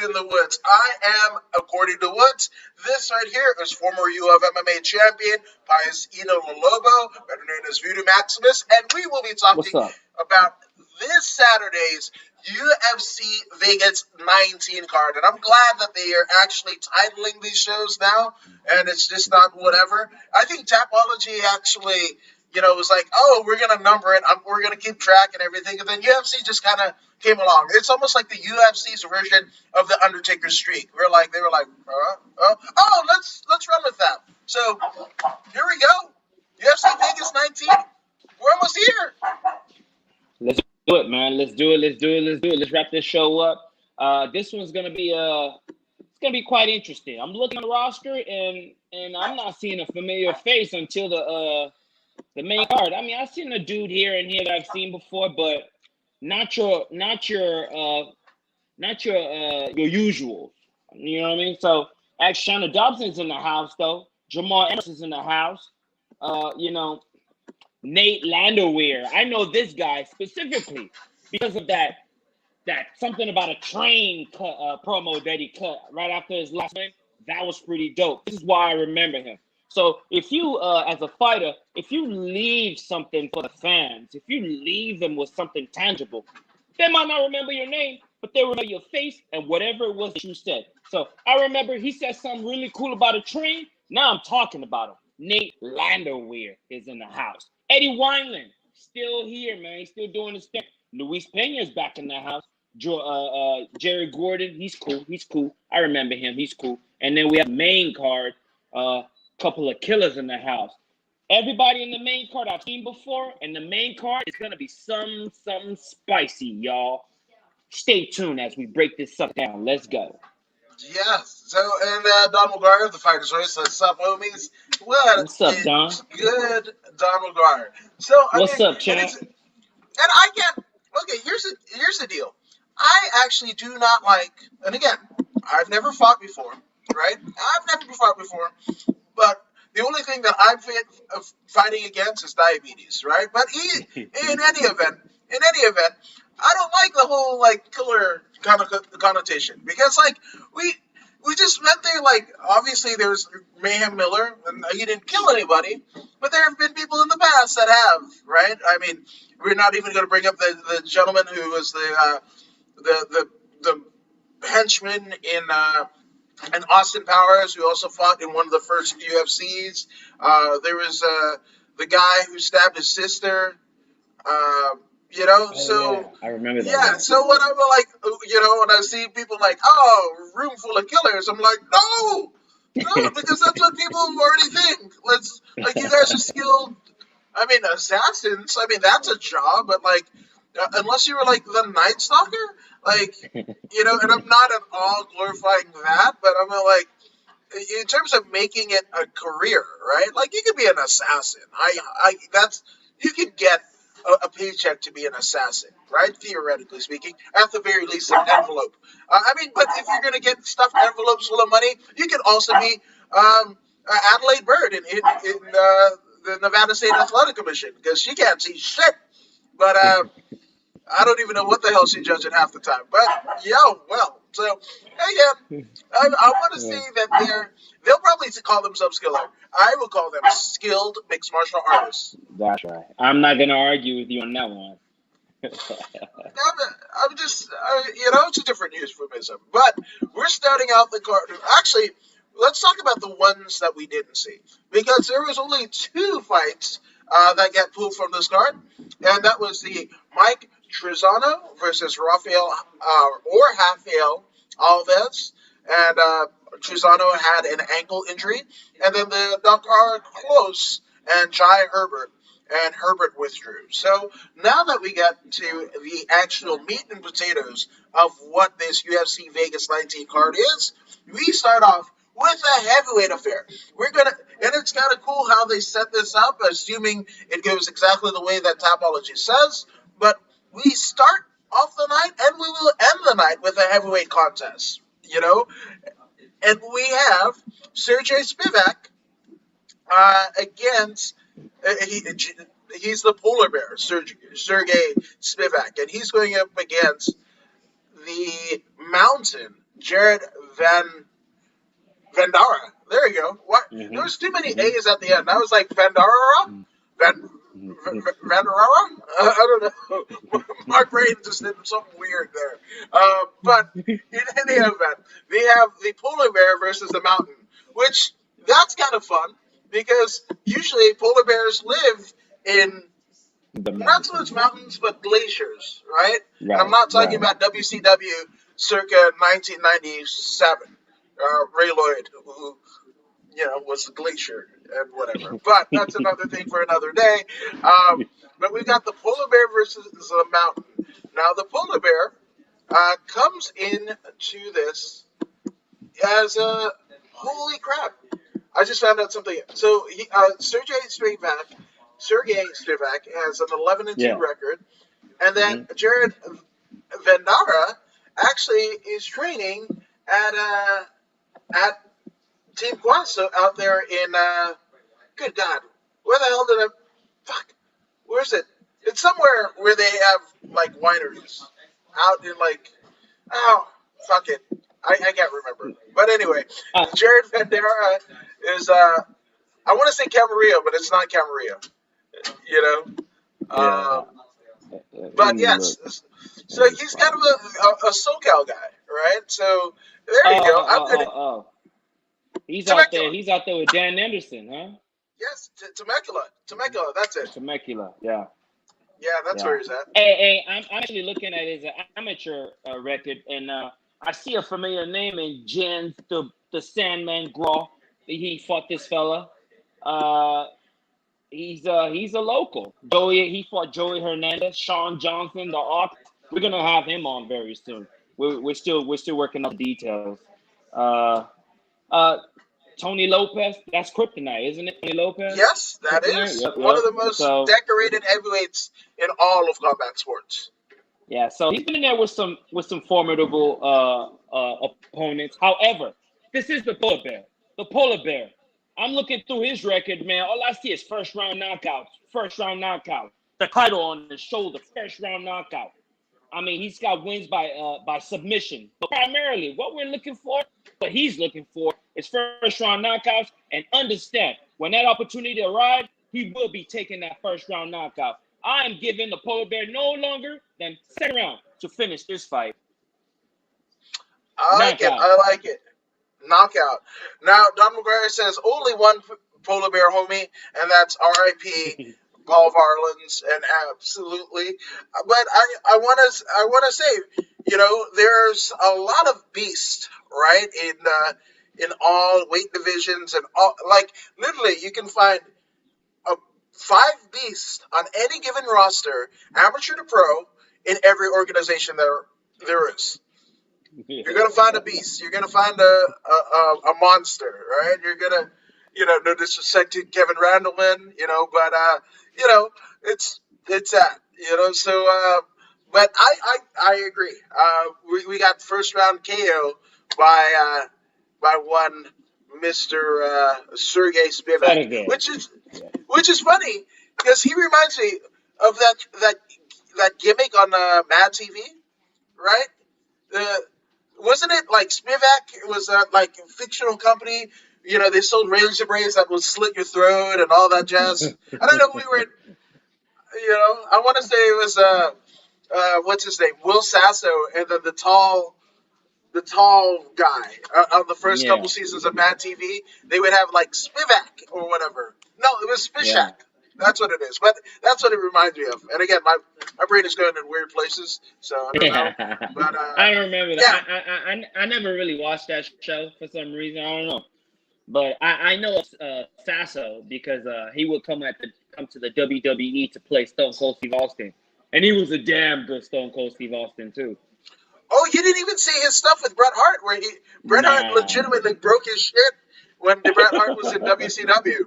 in the Woods. I am, according to Woods, this right here is former U of MMA champion Pius Eno Lobo, better known as Voodoo Maximus, and we will be What's talking up? about this Saturday's UFC Vegas 19 card. And I'm glad that they are actually titling these shows now, and it's just not whatever. I think Tapology actually, was like, oh, we're going to number it. We're going to keep track and everything. And then UFC just kind of came along. It's almost like the UFC's version of the Undertaker streak. They were like, let's run with that. So here we go. UFC Vegas 19. We're almost here. Let's do it, man. Let's do it. Let's do it. Let's do it. Let's wrap this show up. This one's gonna be it's gonna be quite interesting. I'm looking at the roster and I'm not seeing a familiar face until the main card. I mean, I've seen a dude here and here that I've seen before, but not your usual. You know what I mean? So actually, Shanna Dobson's in the house though. Jamal Emerson's in the house. Nate Landerweir. I know this guy specifically because of that something about a train promo that he cut right after his last win. That was pretty dope. This is why I remember him. So if you, as a fighter, if you leave something for the fans, if you leave them with something tangible, they might not remember your name, but they remember your face and whatever it was that you said. So I remember he said something really cool about a train. Now I'm talking about him. Nate Landerweir is in the house. Eddie Wineland, still here, man. He's still doing his thing. Luis Pena's back in the house. Jerry Gordon, he's cool. He's cool. I remember him. He's cool. And then we have main card, couple of killers in the house. Everybody in the main card I've seen before, and the main card is gonna be something spicy, y'all. Stay tuned as we break this stuff down. Let's go. Yes. So, and Don McGuire of the Fighter's Choice. What's up, homies? What's up, Don? Good, Don McGuire. So, what's up, champ? And I can't. Okay, here's the deal. I actually do not like. And again, I've never fought before, right? I've never fought before, but the only thing that I'm fighting against is diabetes, right? But in any event, I don't like the whole killer kind of connotation because we just went there obviously there's Mayhem Miller and he didn't kill anybody, but there have been people in the past that have, right? I mean, we're not even going to bring up the gentleman who was the henchman in Austin Powers, who also fought in one of the first UFCs. There was the guy who stabbed his sister. So I remember that. Yeah, so when I'm when I see people room full of killers, I'm like, no, because that's what people already think. You guys are skilled. I mean, assassins. I mean, that's a job, but unless you were the Night Stalker, and I'm not at all glorifying that, but I'm in terms of making it a career, right? You could be an assassin. You could get a paycheck to be an assassin, right? Theoretically speaking, at the very least, an envelope. But if you're going to get stuffed envelopes full of money, you could also be Adelaide Bird in the Nevada State Athletic Commission, because she can't see shit. But I don't even know what the hell she judging half the time. But so hey, I want to see that they'll probably call themselves skilled. I will call them skilled mixed martial artists. That's right. I'm not gonna argue with you on that one. I'm just, it's a different euphemism. But we're starting out the card. Actually, let's talk about the ones that we didn't see, because there was only 2 fights that got pulled from this card, and that was the Mike Trizano versus Rafael Alves, and Trizano had an ankle injury, and then the Dakar Close and Jai Herbert, and Herbert withdrew. So now that we get to the actual meat and potatoes of what this UFC Vegas 19 card is, we start off with a heavyweight affair. And it's kind of cool how they set this up, assuming it goes exactly the way that Tapology says, but we start off the night and we will end the night with a heavyweight contest, and we have Sergey Spivak against he's the polar bear, Sergey Spivak, and he's going up against the mountain Jared Vandara. There you go. What? There Mm-hmm. was too many Mm-hmm. A's at the end. I was like Vandara, Van Vandara. I don't know. My brain just did something weird there. But in any event, we have the polar bear versus the mountain, which that's kind of fun because usually polar bears live in The not so mountain. much mountains, but glaciers, right? And I'm Right. not talking Right. about WCW circa 1997. Ray Lloyd, who was the glacier and whatever. But that's another thing for another day. But we've got the polar bear versus the mountain. Now the polar bear comes in to this as a holy crap. I just found out something. So Sergey Strivak has an 11-2 Yeah. record, and then Mm-hmm. Jared Vandara actually is training at Team Quasso out there in good God, where the hell did I fuck? Where's it? It's somewhere where they have like wineries out in like oh fuck it. I can't remember. But anyway, Uh, Jared Vandera is I want to say Camarillo, but it's not Camarillo. You know. yeah. Um, Let but me look. yes, so Let me he's kind of find it. a SoCal guy, right? So there you Oh, go. oh, I'm oh, gonna oh, oh. He's out there. Temecula. He's out there with Dan Anderson, huh? Yes, Temecula. That's it. Temecula. Yeah. Yeah, that's Yeah. where he's at. Hey, I'm actually looking at his amateur record, and I see a familiar name in Jens the Sandman Graw. He fought this fella. Uh, he's a local. He fought Joey Hernandez, Sean Johnson, the Ox. We're gonna have him on very soon. We're still working on the details. Uh, uh, Tony Lopez, that's Kryptonite, isn't it? Tony Lopez, Yes, that Kryptonite. is Yep, one yep. of the most So decorated heavyweights in all of combat sports. yeah, so he's been in there with some formidable opponents. However, this is the polar bear. The polar bear. I'm looking through his record, man. All I see is first round knockouts. First round knockout. The title on his shoulder. First round knockout. I mean, he's got wins by submission. But primarily, what we're looking for, what he's looking for, is first round knockouts. And understand, when that opportunity arrives, he will be taking that first round knockout. I am giving the polar bear no longer than second round to finish this fight. I like it. Knockout. I like it. Knockout. Now, Don McGuire says only one polar bear homie, and that's R.I.P. Paul Varlins, and absolutely. But I want to say, there's a lot of beast, right? In all weight divisions and all, like literally, you can find a five beasts on any given roster, amateur to pro, in every organization there is. You're gonna find a beast. You're gonna find a monster, right? You're gonna, no disrespect to Kevin Randleman, but it's that, So, but I agree. We got first round KO by one Mister Sergey Spivak, Sergey. Yeah. which is funny because he reminds me of that gimmick on Mad TV, right? Uh, wasn't it like Spivak? It was like a fictional company. They sold razor blades that would slit your throat and all that jazz. I don't know. We were, I want to say it was what's his name, Will Sasso, and then the tall guy on the first couple Yeah. seasons of Mad TV. They would have like Spivak or whatever. No, it was Yeah. Spishak. That's what it is. But that's what it reminds me of. And again, my brain is going in weird places, so I don't know. But I don't remember yeah, that. I never really watched that show for some reason. I don't know. But I know Sasso because he would come to the WWE to play Stone Cold Steve Austin, and he was a damn good Stone Cold Steve Austin too. oh, you didn't even see his stuff with Bret Hart, where Bret Hart Nah. legitimately broke his shit when Bret Hart was in WCW.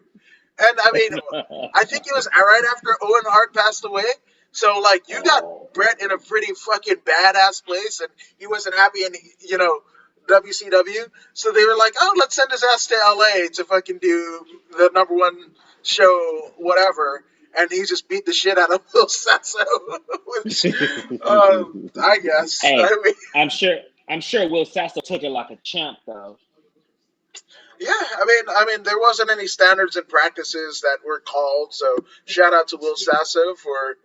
And I mean, I think it was right after Owen Hart passed away. So like, you Oh. got Bret in a pretty fucking badass place, and he wasn't happy in WCW. So they were like, oh, let's send his ass to LA to fucking do the number one show, whatever. And he just beat the shit out of Will Sasso, which I guess. Hey, I mean, I'm sure. I'm sure Will Sasso took it like a champ, though. Yeah, I mean, there wasn't any standards and practices that were called. So shout out to Will Sasso for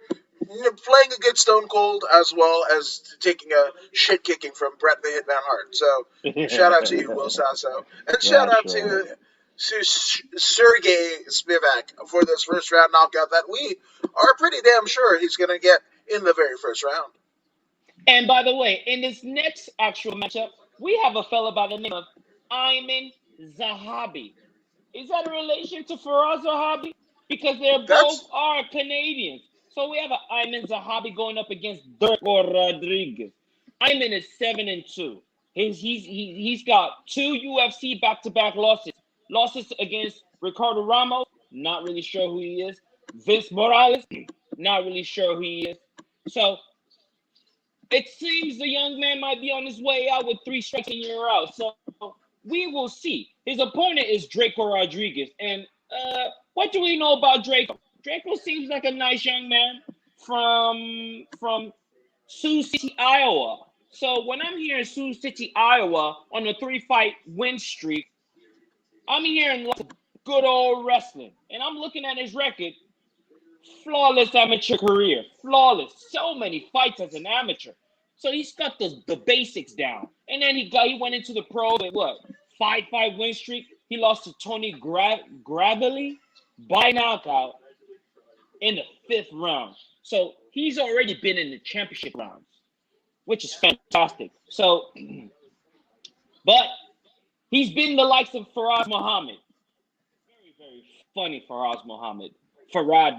playing a good Stone Cold as well as taking a shit kicking from Bret the Hitman Hart. So shout out to you, Will Sasso, and shout That's out right. to Sergey Spivak for this first round knockout that we are pretty damn sure he's going to get in the very first round. And by the way, in this next actual matchup, we have a fella by the name of Ayman Zahabi. Is that a relation to Faraz Zahabi? Because they both That's are Canadians. So we have a Ayman Zahabi going up against Durko Rodriguez. Ayman is 7-2. He's got two UFC back-to-back losses. Losses against Ricardo Ramos, not really sure who he is. Vince Morales, not really sure who he is. So it seems the young man might be on his way out with 3 strikes and you're out. So we will see. His opponent is Draco Rodriguez. And what do we know about Draco? Draco seems like a nice young man from Sioux City, Iowa. So when I'm hearing Sioux City, Iowa on a 3-fight win streak, I'm hearing lots of good old wrestling. And I'm looking at his record. Flawless amateur career. Flawless. So many fights as an amateur. So he's got the basics down. And then he went into the pros and what? 5-5 win streak. He lost to Tony Gravely by knockout in the 5th round. So he's already been in the championship rounds, which is fantastic. So, but he's been the likes of Faraz Muhammad. Very, very funny Farad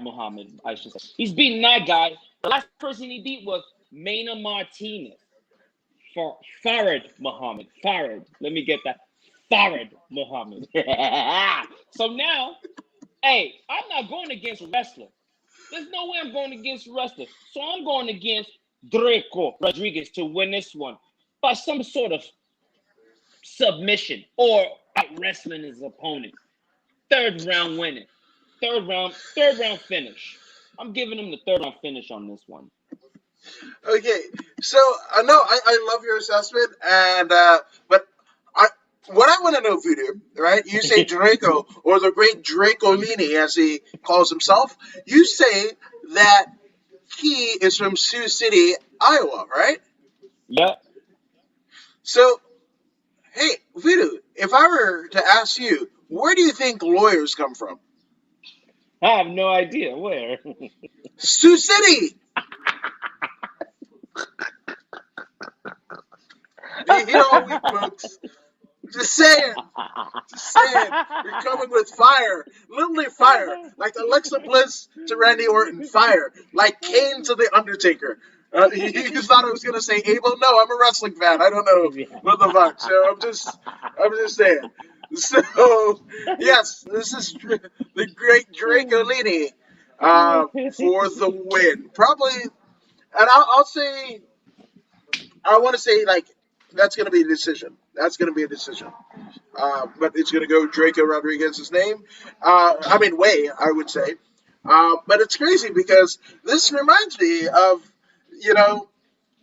Muhammad, I should say. He's beaten that guy. The last person he beat was Maina Martinez. Farad Muhammad. Farad. Let me get that. Farad Muhammad. So now, hey, I'm not going against a wrestler. There's no way I'm going against a wrestler. So I'm going against Draco Rodriguez to win this one by some sort of submission or out wrestling his opponent. 3rd round winning. Third round finish. I'm giving him the 3rd round finish on this one. okay. So no, I love your assessment, and but I what I want to know, Voodoo, right? You say Draco or the great Dracolini, as he calls himself. You say that he is from Sioux City, Iowa, right? Yep. So hey, Voodoo, if I were to ask you, where do you think lawyers come from? I have no idea where. Sioux City. You hear all week, folks. Just saying. Just saying. You're coming with fire. Literally fire. Like Alexa Bliss to Randy Orton. Fire. Like Kane to The Undertaker. You thought I was going to say Abel? No, I'm a wrestling fan. I don't know what the fuck. So I'm just saying. So, yes, this is the great Dracolini for the win. Probably, and I'll say, I want to say, like, that's going to be a decision. That's going to be a decision. But it's going to go Draco Rodriguez's name. I mean, way, I would say. But it's crazy because this reminds me of, you know,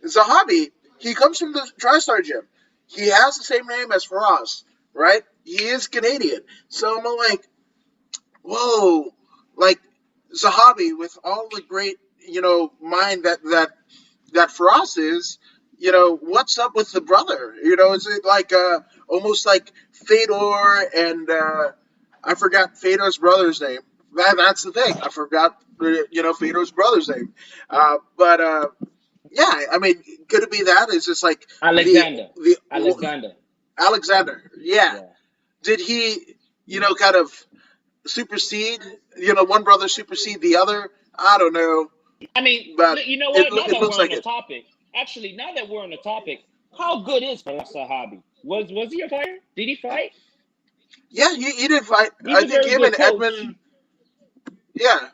Zahabi. He comes from the TriStar gym. He has the same name as Faraz, right? He is Canadian. So I'm like, whoa, like Zahabi with all the great, mind that Faraz is, what's up with the brother? Is it like almost like Fedor and I forgot Fedor's brother's name. That's the thing. I forgot Fedor's brother's name. But yeah, I mean, could it be that? Is just like Alexander. the Alexander. Alexander? Yeah. Yeah. Did he kind of supersede? One brother supersede the other? I don't know, I mean, but you know it what? Now it that looks we're on like the it. topic, actually, now that we're on the topic, how good is Faraz Sahabi? Was he a fighter? Did he fight? Yeah, he did fight. He's I a think very him good and coach. Edmund. Yeah,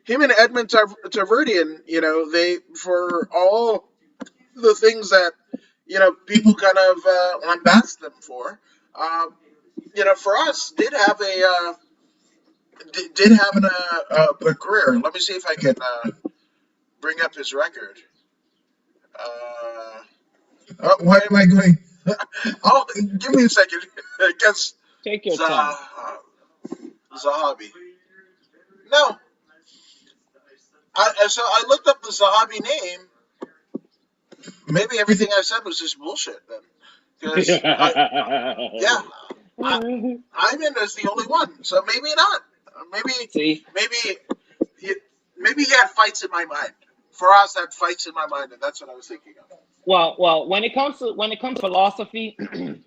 him and Edmund Tarverdian. They for all the things that people kind of lambast them for. For us, did have a career. Let me see if I can bring up his record. Uh, Why am I going? Oh, give me a second. I guess Take your time. Zah Zahabi. No, so I looked up the Zahabi name. Maybe everything I said was just bullshit then, because yeah, I, I'm in as the only one, so maybe not. Maybe See, maybe he, maybe he had fights in my mind. For us, had fights in my mind, and that's what I was thinking of. well, when it comes to philosophy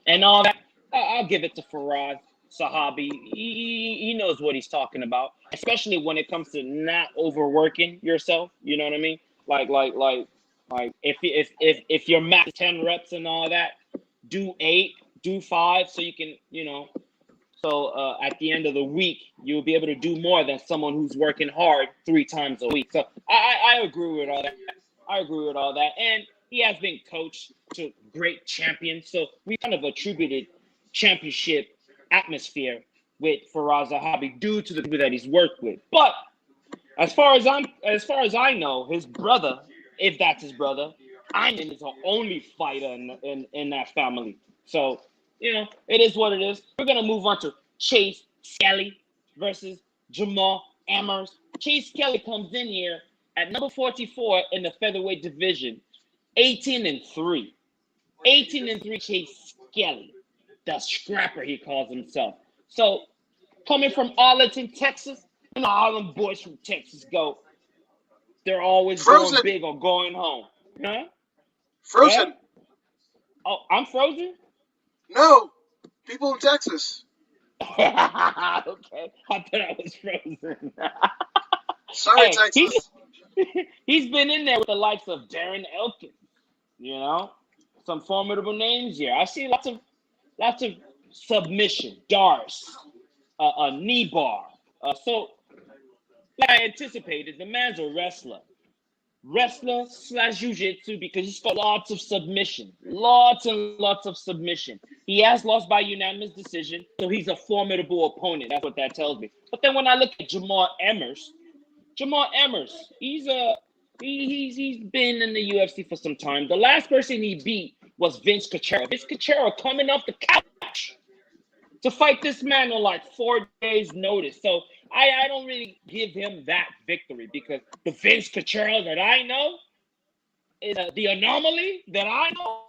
and all that, I'll give it to Faraz Sahabi. He knows what he's talking about, especially when it comes to not overworking yourself. You know what I mean? Like if your max is 10 reps and all that, do 8, do 5, so you can at the end of the week, you'll be able to do more than someone who's working hard 3 times a week. So I agree with all that. I agree with all that. And he has been coached to great champions. So we kind of attributed championship atmosphere with Faraz Zahabi due to the people that he's worked with. But as far as I know, his brother, if that's his brother, Iman is the only fighter in that family. So, it is what it is. We're gonna move on to Chase Skelly versus Jamal Amers. Chase Skelly comes in here at number 44 in the featherweight division, 18-3. 18-3 Chase Skelly, the scrapper he calls himself. So coming from Arlington, Texas, all them boys from Texas go. They're always going Frozen, big or going home. Huh? frozen. What? Oh, I'm frozen? No, people in Texas. Okay. I thought I was frozen. Sorry, Hey, he's Texas. he's been in there with the likes of Darren Elkin, you know, some formidable names here. I see lots of submission, Dars, knee bar. So like I anticipated, the man's a wrestler slash jujitsu because he's got lots of submission, lots and lots of submission. He has lost by unanimous decision, so he's a formidable opponent. That's what that tells me. But then when I look at Jamal Emmers, he's been in the UFC for some time. The last person he beat was Vince Cachero. Vince Cachero coming off the couch to fight this man on like 4 days' notice. So I don't really give him that victory because the Vince Cachero that I know is the anomaly that I know.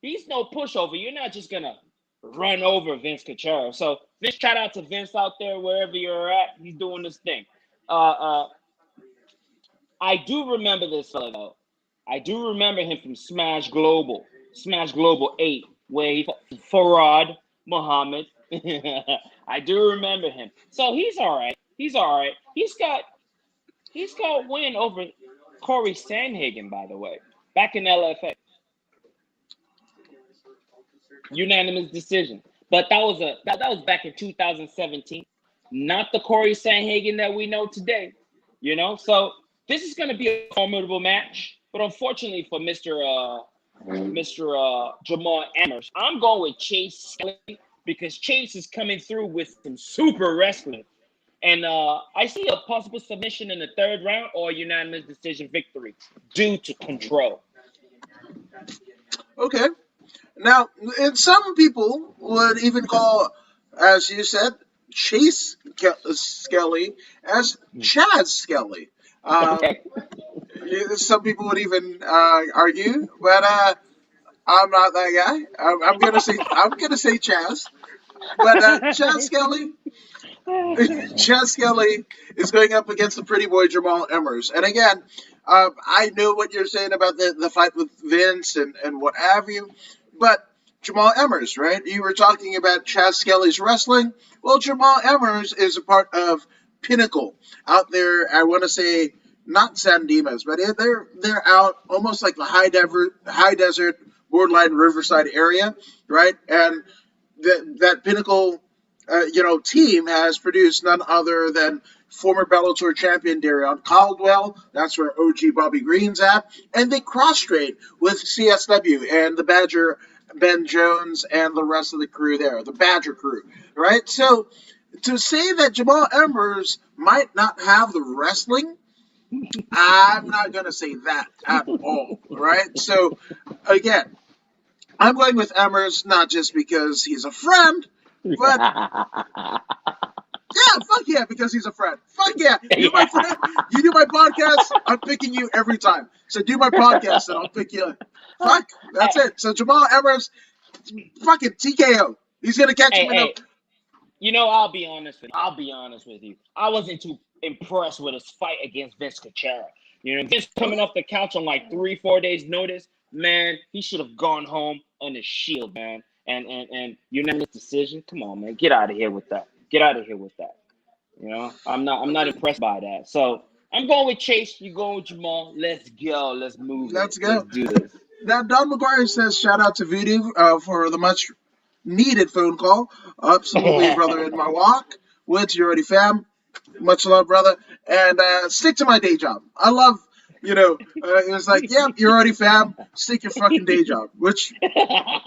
He's no pushover. You're not just gonna run over Vince Cachero. So Vince, shout out to Vince out there wherever you're at. He's doing this thing. I do remember this fellow though. I do remember him from Smash Global 8, where he fought Farad Muhammad. I do remember him. So he's all right. He's all right. He's got win over Corey Sandhagen, by the way, back in LFA, unanimous decision. But that was back in 2017, not the Corey Sandhagen that we know today. So this is going to be a formidable match. But unfortunately for Mr. Jamal Amers, I'm going with Chase Skelly because Chase is coming through with some super wrestling. And I see a possible submission in the third round or a unanimous decision victory due to control. Okay. Now, and some people would even call, as you said, Chase Skelly as Chaz Skelly. Um, Okay. some people would even argue, but I'm not that guy. I'm gonna say Chaz, but Chaz Skelly. Chaz Skelly is going up against the pretty boy Jamal Emmers. And again, I know what you're saying about the fight with Vince and what have you, but Jamal Emmers, right? You were talking about Chaz Skelly's wrestling. Well, Jamal Emmers is a part of Pinnacle out there. I want to say not San Dimas, but they're out almost like the high desert, borderline Riverside area, right? And that Pinnacle team has produced none other than former Bellator champion Darion Caldwell. That's where OG Bobby Green's at. And they cross-trade with CSW and the Badger Ben Jones and the rest of the crew there, the Badger crew, right? So to say that Jamal Embers might not have the wrestling, I'm not going to say that at all, right? So again, I'm going with Emmers, not just because he's a friend, but yeah, fuck yeah, because he's a friend. Fuck yeah, you're my Yeah. friend. You do my podcast, I'm picking you every time. So do my podcast, and I'll pick you. Fuck, that's Hey, it. So Jamal Emmers, fucking TKO. He's gonna catch him in a. hey, you know, I'll be honest with you. I wasn't too impressed with his fight against Vince Cachera. You know, Vince coming off the couch on like 3, 4 days notice, man, he should have gone home on his shield, man. And unanimous decision. Come on, man, get out of here with that. Get out of here with that. You know, I'm not impressed by that. So I'm going with Chase. You going with Jamal? Let's go. Let's move it. Let's Let's go. do this. Now Don McGuire says shout out to Voodoo for the much needed phone call. Absolutely, brother, in my walk. Woods, you already fam. Much love, brother. And stick to my day job. I love, it was like, yeah, you're already fam. Stick your fucking day job. Which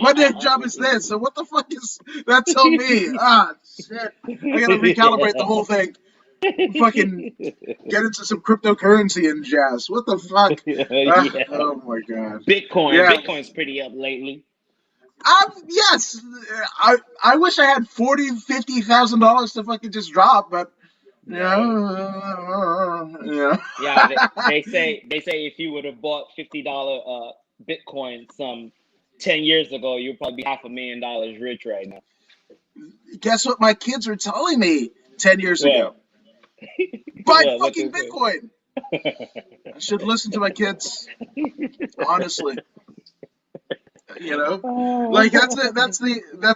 my day job is this. So what the fuck is that? Tell me. Ah, shit. I gotta recalibrate the whole thing. Fucking get into some cryptocurrency and jazz. What the fuck? Yeah. Oh my god. Bitcoin. Yeah. Bitcoin's pretty up lately. Yes. I wish I had $40,000, $50,000 to fucking just drop, but Right. yeah. Yeah, they say if you would have bought $50 Bitcoin some 10 years ago, you'd probably be $500,000 rich right now. Guess what my kids were telling me 10 years ago? What? Buy What fucking they say? Bitcoin. I should listen to my kids, honestly. Like that's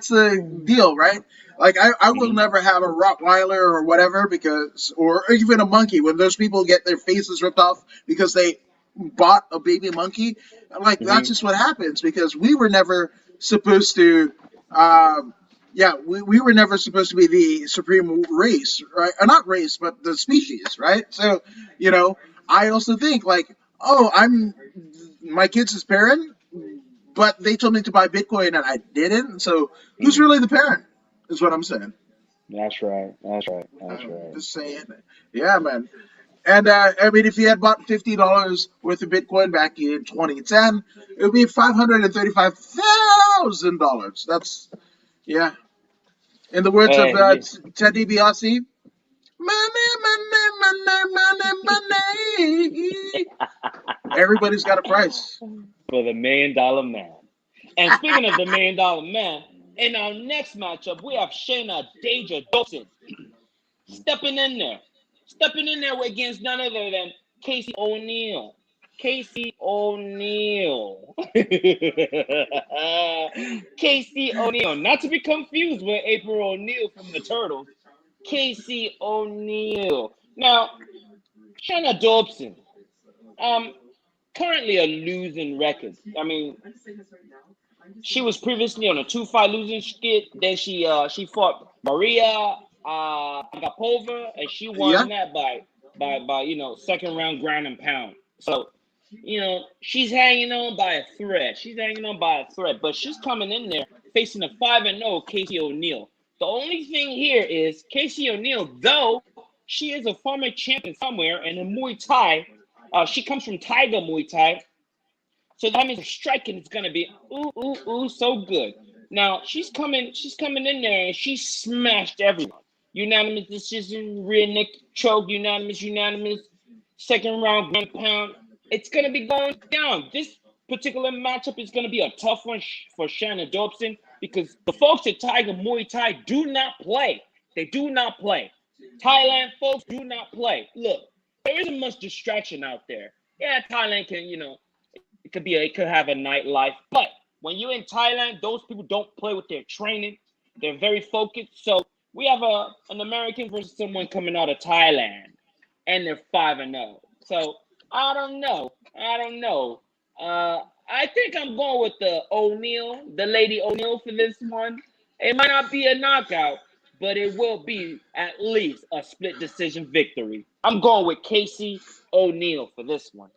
the deal, right? Like I will Mhm. never have a Rottweiler or whatever because, or even a monkey, when those people get their faces ripped off because they bought a baby monkey. Like that's Mhm. just what happens because we were never supposed to um yeah, we were never supposed to be the supreme race, right? Not race, but the species, right? So, you know, I also think like, oh, I'm my kid's parent, but they told me to buy Bitcoin and I didn't. So who's Mhm. really the parent? Is what I'm saying. That's right. That's right. That's I'm right. just saying. Yeah, man. And I mean, if you had bought $50 worth of Bitcoin back in 2010, it would be $535,000. That's yeah. In the words of Yeah. Ted DiBiase, money, money, money, money, money. Everybody's got a price. For the $1 million man. And speaking of the $1 million man, in our next matchup, we have Shayna Danger Dawson stepping in there. Stepping in there against none other than Casey O'Neill. Casey O'Neill. Casey O'Neill. Not to be confused with April O'Neil from the Turtles. Casey O'Neill. Now, Shayna Dobson. Um, currently a losing record. I mean, she was previously on a 2-fight losing skid. Then she fought Maria Agapova, and she Yeah. won that by second round ground and pound. So she's hanging on by a thread. She's hanging on by a thread, but she's coming in there facing a 5-0 Casey O'Neill. The only thing here is Casey O'Neill, though she is a former champion somewhere, and in Muay Thai, she comes from Tiger Muay Thai. So that means her striking is gonna be so good. Now she's coming in there and she smashed everyone. Unanimous decision, rear neck choke, unanimous, second round ground pound. It's gonna be going down. This particular matchup is gonna be a tough one for Shannon Dobson because the folks at Tiger Muay Thai do not play. They do not play. Thailand folks do not play. Look, there isn't much distraction out there. Yeah, Thailand can, it could have a nightlife. But when you're in Thailand, those people don't play with their training. They're very focused. So we have an American versus someone coming out of Thailand, and they're 5-0. So I don't know. I don't know. I think I'm going with the Lady O'Neill for this one. It might not be a knockout, but it will be at least a split decision victory. I'm going with Casey O'Neill for this one.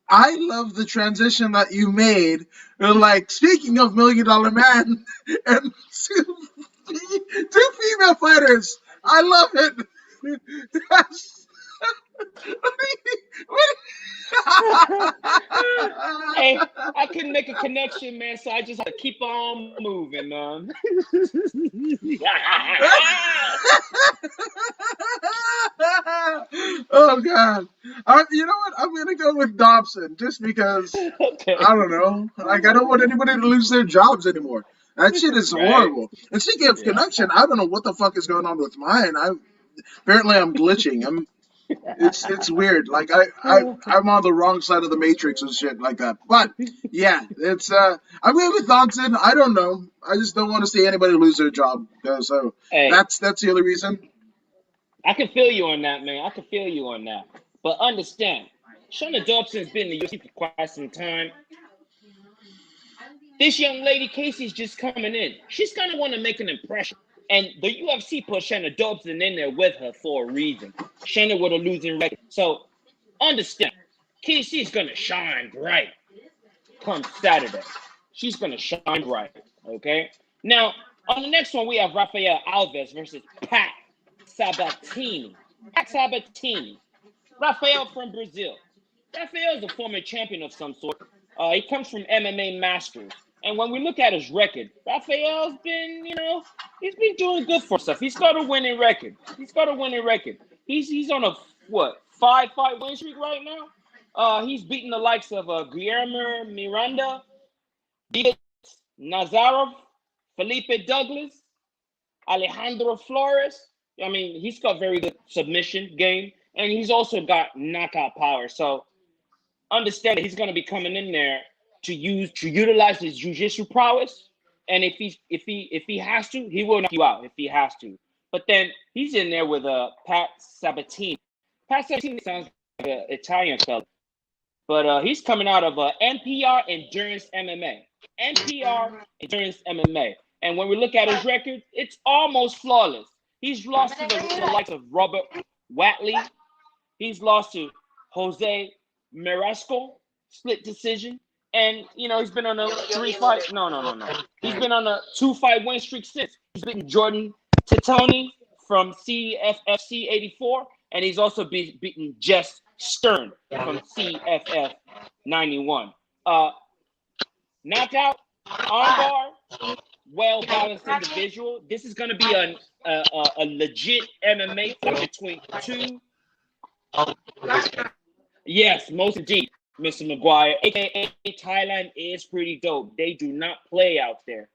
I love the transition that you made. Like, speaking of $1 million man and two female fighters. I love it. Yes. Hey, I couldn't make a connection, man, so I just had to keep on moving, man. Oh God! You know what? I'm gonna go with Dobson just because I Okay. don't know. Like I don't want anybody to lose their jobs anymore. That shit is Right. horrible. And speaking of Yeah. connection, I don't know what the fuck is going on with mine. Apparently I'm glitching. It's weird. Like I'm on the wrong side of the matrix and shit like that. But yeah, it's I'm going with Thompson. I don't know. I just don't want to see anybody lose their job. So Hey, that's the only reason. I can feel you on that, man. I can feel you on that. But understand, Shona Dobson's been in the UFC for quite some time. This young lady, Casey's just coming in. She's going to want to make an impression. And the UFC put Shanna Dobson in there with her for a reason. Shanna with a losing record. So understand, Casey's going to shine bright come Saturday. She's going to shine bright. Okay? Now, on the next one, we have Rafael Alves versus Pat Sabatini. Pat Sabatini. Rafael from Brazil. Rafael is a former champion of some sort. He comes from MMA Masters. And when we look at his record, Rafael's been, he's been doing good for himself. He's got a winning record. He's on a, what, 5-fight win streak right now? He's beaten the likes of Guillermo Miranda, Diaz Nazarov, Felipe Douglas, Alejandro Flores. I mean, he's got very good submission game, and he's also got knockout power. So understand that he's going to be coming in there to utilize his jiu-jitsu prowess. And if he has to, he will knock you out if he has to. But then he's in there with Pat Sabatini. Pat Sabatini sounds like an Italian fella, but he's coming out of NPR Endurance MMA. NPR Endurance MMA. And when we look at his record, it's almost flawless. He's lost to the likes of Robert Watley. He's lost to Jose Marisco, split decision. And, he's been on a 3-fight. No. He's been on a 2-fight win streak since. He's beaten Jordan Titoni from CFFC 84. And he's also beaten Jess Stern from CFF 91. Knockout, armbar, well-balanced individual. This is going to be a legit MMA fight between two. Yes, most indeed, Mr. McGuire. AKA Thailand is pretty dope. They do not play out there.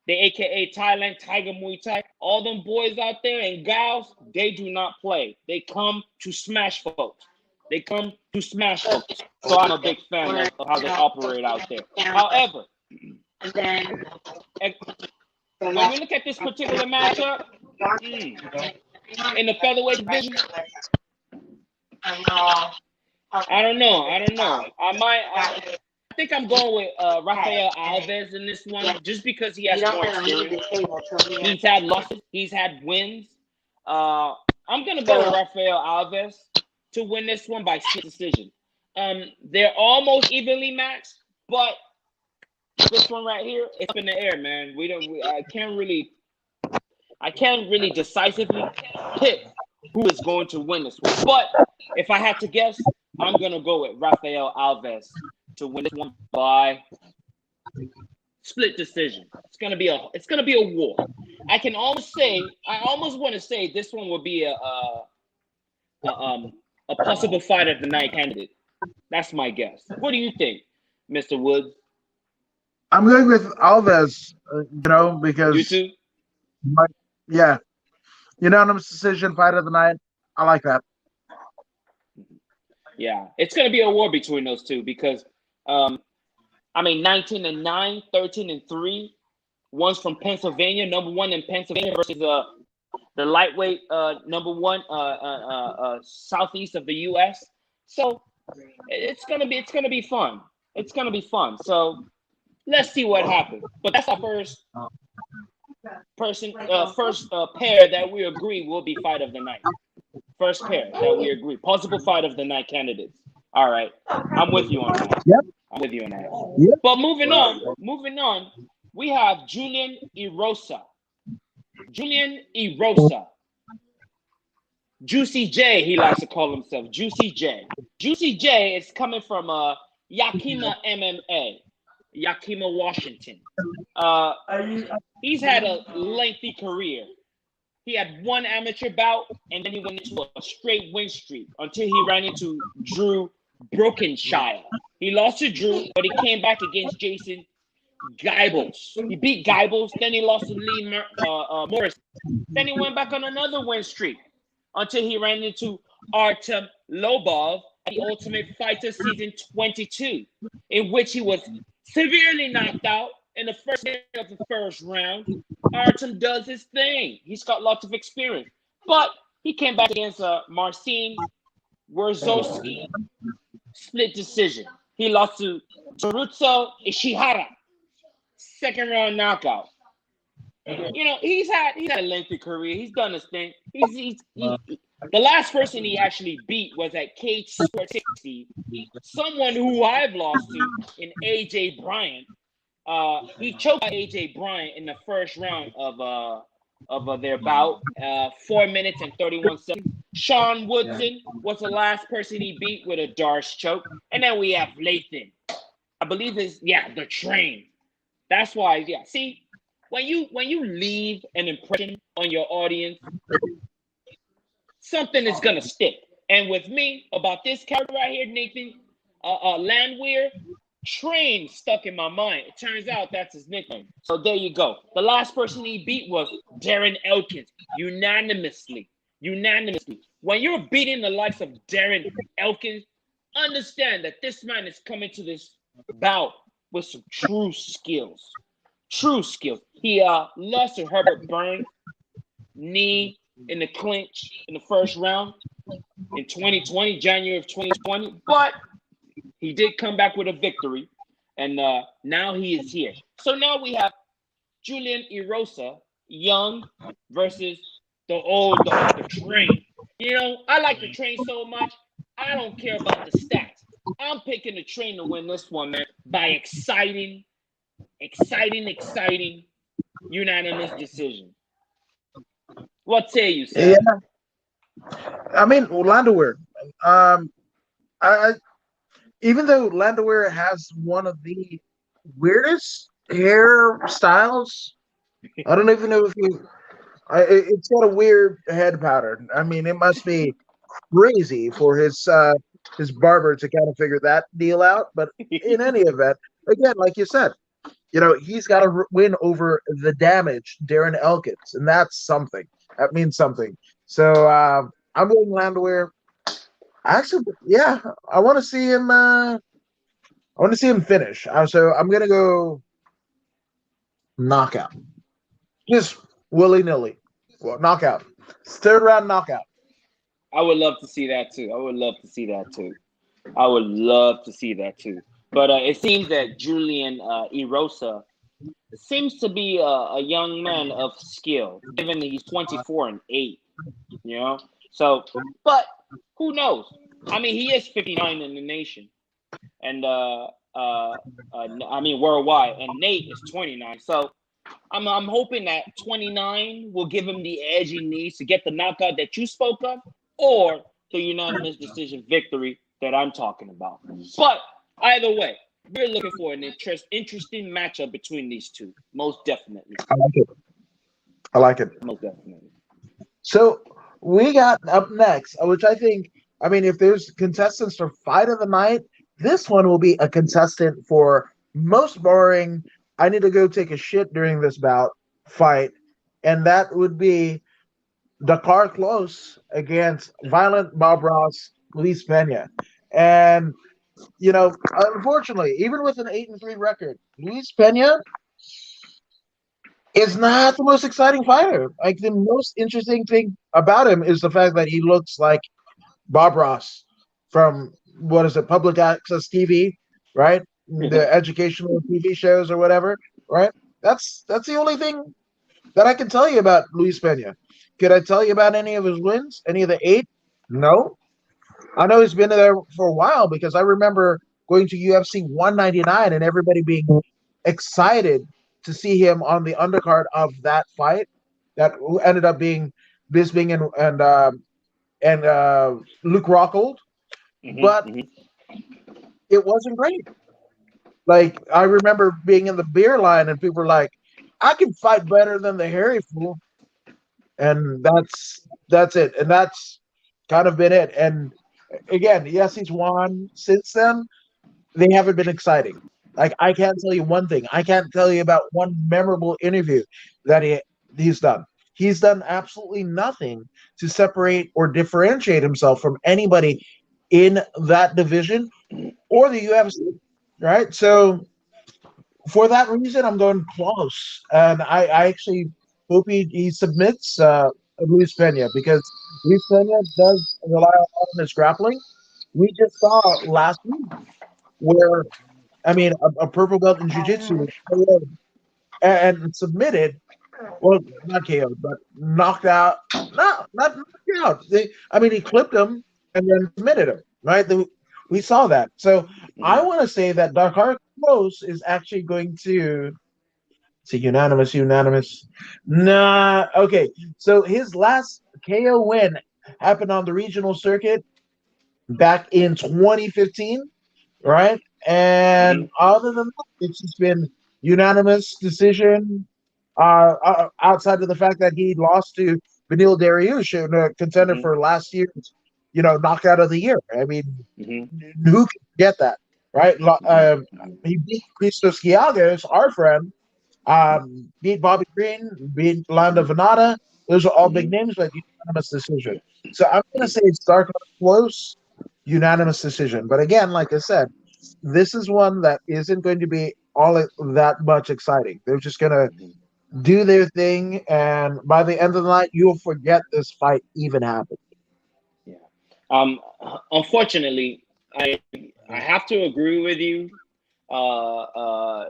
The AKA Thailand, Tiger Muay Thai, all them boys out there and gals, they do not play. They come to smash folks. So I'm a big fan of how they operate out there. However, when we look at this particular matchup, in the featherweight division, I don't know. I think I'm going with Rafael Alves in this one, just because he has more experience. He's had losses. He's had wins. I'm going to go with Rafael Alves to win this one by split decision. They're almost evenly matched, but this one right here, it's up in the air, man. I can't really decisively pick who is going to win this one. But if I had to guess, I'm gonna go with Rafael Alves to win this one by split decision. It's gonna be a war. I almost want to say this one will be a possible fight of the night candidate. That's my guess. What do you think, Mr. Woods? I'm going with Alves. Because You too? yeah, unanimous decision, fight of the night. I like that. Yeah, it's going to be a war between those two because, 19-9, 13-3. One's from Pennsylvania, number one in Pennsylvania versus the lightweight number one southeast of the U.S. So it's gonna be fun. So let's see what happens. But that's our first pair that we agree will be fight of the night. First pair that we agree. Possible fight of the night candidates. All right. I'm with you on that. Yep. I'm with you on that. Yep. But moving on, we have Julian Erosa. Juicy J, he likes to call himself Juicy J. Juicy J is coming from Yakima MMA, Yakima, Washington. Uh, he's had a lengthy career. He had one amateur bout, and then he went into a straight win streak until he ran into Drew Brokenshire. He lost to Drew, but he came back against Jason Geibels. He beat Geibels, then he lost to Lee Morris. Then he went back on another win streak until he ran into Artem Lobov at the Ultimate Fighter Season 22, in which he was severely knocked out in the first minute of the first round. Artem does his thing. He's got lots of experience. But he came back against Marcin Wierzowski. Split decision. He lost to Terutsu Ishihara. Second round knockout. You know, he's had a lengthy career. He's done his thing. The last person he actually beat was at Cage Sport 60, someone who I've lost to in AJ Bryant. He choked AJ Bryant in the first round of their bout, 4 minutes and 31 seconds. Sean Woodson was the last person he beat with a Darce choke, and then we have Lathan. I believe the Train. That's why, See, when you leave an impression on your audience, something is gonna stick. And with me about this character right here, Nathan Landwehr, Train stuck in my mind. It turns out that's his nickname. So there you go. The last person he beat was Darren Elkins, unanimously. When you're beating the likes of Darren Elkins, understand that this man is coming to this bout with some true skills. He lost to Herbert Burns, knee in the clinch in the first round in 2020, January of 2020. But he did come back with a victory, and now he is here. So now we have Julian Erosa, young, versus the Train. You know, I like the Train so much, I don't care about the stats. I'm picking the Train to win this one, man, by exciting unanimous decision. What say you, Sam? Yeah, I mean Landwehr. I even though Landwehr has one of the weirdest hairstyles, I don't even know if you. It's got a weird head pattern. I mean, it must be crazy for his barber to kind of figure that deal out. But in any event, again, like you said, you know, he's got to win over the damaged Darren Elkins, and that's something. That means something. So I'm going Landwehr. Actually, yeah, I want to see him. I want to see him finish. So I'm gonna go knockout, just willy nilly, knockout, third round knockout. I would love to see that too. But it seems that Julian Erosa seems to be a young man of skill, given that he's 24-8. You know, so but who knows? I mean, he is 59 in the nation, and I mean worldwide, and Nate is 29. So I'm hoping that 29 will give him the edge he needs to get the knockout that you spoke of, or the unanimous decision victory that I'm talking about. But either way, we're looking for an interesting matchup between these two. Most definitely. I like it. Most definitely. So we got up next, which I mean, if there's contestants for fight of the night, this one will be a contestant for most boring. I need to go take a shit during this bout fight, and that would be Dakar Close against Violent Bob Ross, Luis Pena. And you know, unfortunately, even with an 8-3 record, Luis Pena is not the most exciting fighter. Like the most interesting thing about him is the fact that he looks like Bob Ross from what is it, public access TV, right? The educational TV shows or whatever, right? That's the only thing that I can tell you about Luis Pena. Could I tell you about any of his wins? Any of the 8? No. I know he's been there for a while because I remember going to UFC 199 and everybody being excited to see him on the undercard of that fight that ended up being Bisping and Luke Rockhold, but Mm-hmm. it wasn't great. Like I remember being in the beer line and people were like, "I can fight better than the hairy fool," and that's it, and that's kind of been it. And again, yes, he's won since then. They haven't been exciting. Like I can't tell you one thing. I can't tell you about one memorable interview that he's done. He's done absolutely nothing to separate or differentiate himself from anybody in that division or the UFC. Right. So for that reason, I'm going close, and I actually hope he submits Luis Pena because Luis Pena does rely on his grappling. We just saw last week where I mean, a purple belt in jiu-jitsu was KO'd and submitted. Well, not KO'd, but knocked out. No, not knocked out. I mean, he clipped him and then submitted him. Right? We saw that. So I Mm-hmm. want to say that Dakar Close is actually going to. It's a unanimous, unanimous. Nah, okay. So his last KO win happened on the regional circuit back in 2015, right? And Mm-hmm. other than that, it's just been unanimous decision. Outside of the fact that he lost to Benil Dariush, a contender Mm-hmm. for last year's, knockout of the year. I mean, Mm-hmm. who can get that, right? Mm-hmm. He beat Christos Giagos, our friend, beat Bobby Green, beat Lando Venata. Those are all big Mm-hmm. names, but unanimous decision. So I'm going to say it's dark close, unanimous decision. But again, like I said, this is one that isn't going to be all that much exciting. They're just going to Mm-hmm. do their thing, and by the end of the night, you'll forget this fight even happened. Yeah. Um. Unfortunately, I have to agree with you. I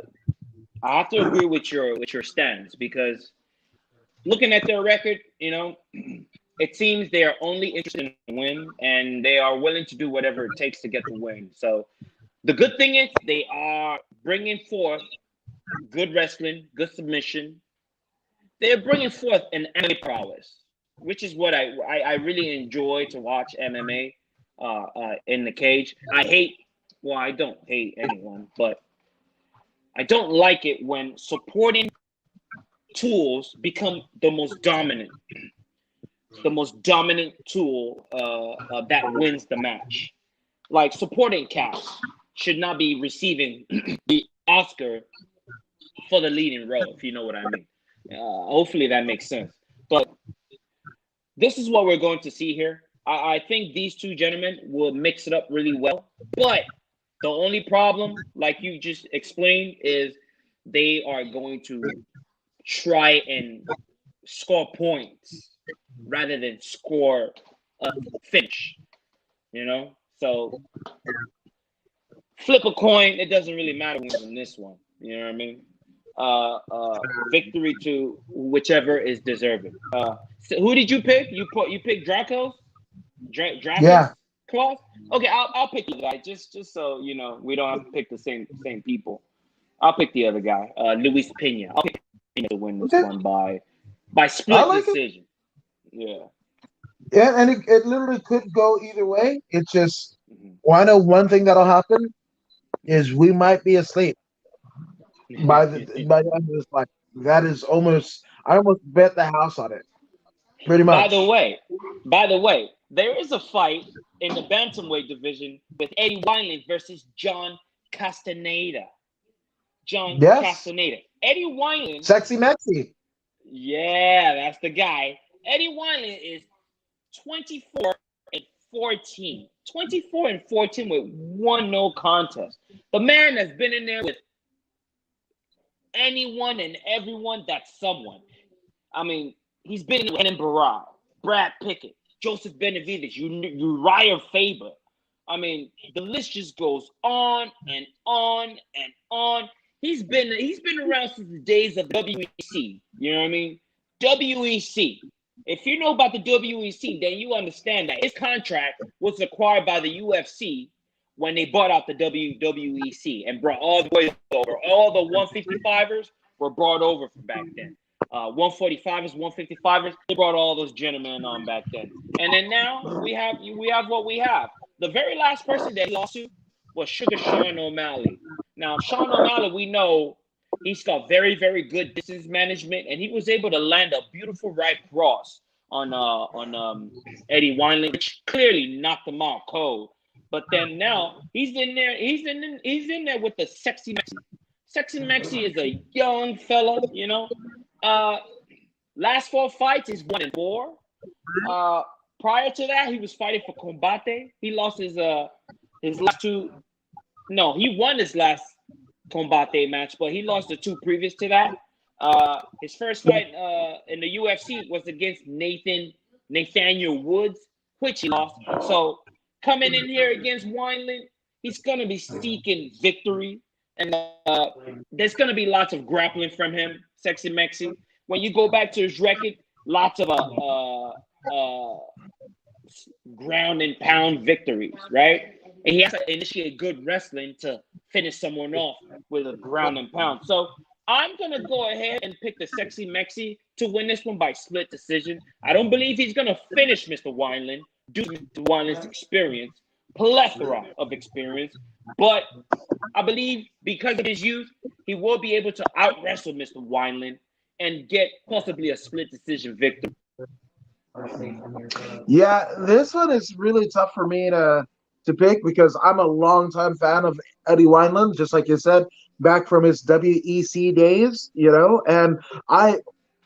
have to agree with your stance because looking at their record, it seems they are only interested in win and they are willing to do whatever it takes to get the win. So the good thing is they are bringing forth good wrestling, good submission. They're bringing forth an MMA prowess, which is what I really enjoy to watch MMA in the cage. Well, I don't hate anyone, but I don't like it when supporting tools become the most dominant tool that wins the match. Like supporting cast should not be receiving the Oscar for the leading role, if you know what I mean. Hopefully that makes sense. But this is what we're going to see here. I think these two gentlemen will mix it up really well. But the only problem, like you just explained, is they are going to try and score points rather than score a finish, So flip a coin, it doesn't really matter who wins in this one. You know what I mean? Victory to whichever is deserving. So who did you pick? You picked Dracos Yeah, Claus? Okay, I'll pick you guy just so we don't have to pick the same people. I'll pick the other guy, Luis Pena. I'll pick Pena to win this okay, one by I split like it. decision. Yeah. Yeah, and it literally could go either way. It's just, Mhm. well, I know one thing that'll happen is we might be asleep by the end of this fight. That is almost, I almost bet the house on it, pretty by the much. way, by the way, there is a fight in the bantamweight division with Eddie Wineland versus John Castaneda. John Yes, Castaneda. Eddie Wineland, sexy Mexi. yeah, that's the guy. Eddie Wineland is 24 and 14. 24 and 14 with one no contest. The man has been in there with anyone and everyone that's someone. I mean, he's been in with Barral, Brad Pickett, Joseph Benavidez, Uriah Faber. I mean, the list just goes on and on and on. He's been around since the days of WEC. You know what I mean? WEC. If you know about the WEC, then you understand that his contract was acquired by the UFC when they bought out the WWEC and brought all the boys over. All the 155ers were brought over from back then. 145ers, 155ers. They brought all those gentlemen on back then. And then now we have what we have. The very last person that he lost to was Sugar Sean O'Malley. Now, Sean O'Malley, we know he's got very, very good distance management, and he was able to land a beautiful right cross on Eddie Wineland, which clearly knocked him out cold. But then now he's in there. He's in there with the Sexy Mexi. Sexy Mexi is a young fella, you know. Last 4 fights is 1-4. Prior to that, he was fighting for Combate. He lost his last two. No, he won his last Combate match, but he lost the 2 previous to that. His first fight in the UFC was against Nathaniel Woods, which he lost. So coming in here against Wineland, he's gonna be seeking victory, and there's gonna be lots of grappling from him, Sexy Mexi. When you go back to his record, lots of ground and pound victories, right? And he has to initiate good wrestling to finish someone off with a ground and pound. So I'm going to go ahead and pick the Sexy Mexi to win this one by split decision. I don't believe he's going to finish Mr. Wineland due to Mr. Wineland's experience, plethora of experience. But I believe because of his youth, he will be able to out-wrestle Mr. Wineland and get possibly a split decision victory. Yeah, this one is really tough for me to pick because I'm a longtime fan of Eddie Wineland, just like you said, back from his WEC days, you know, and I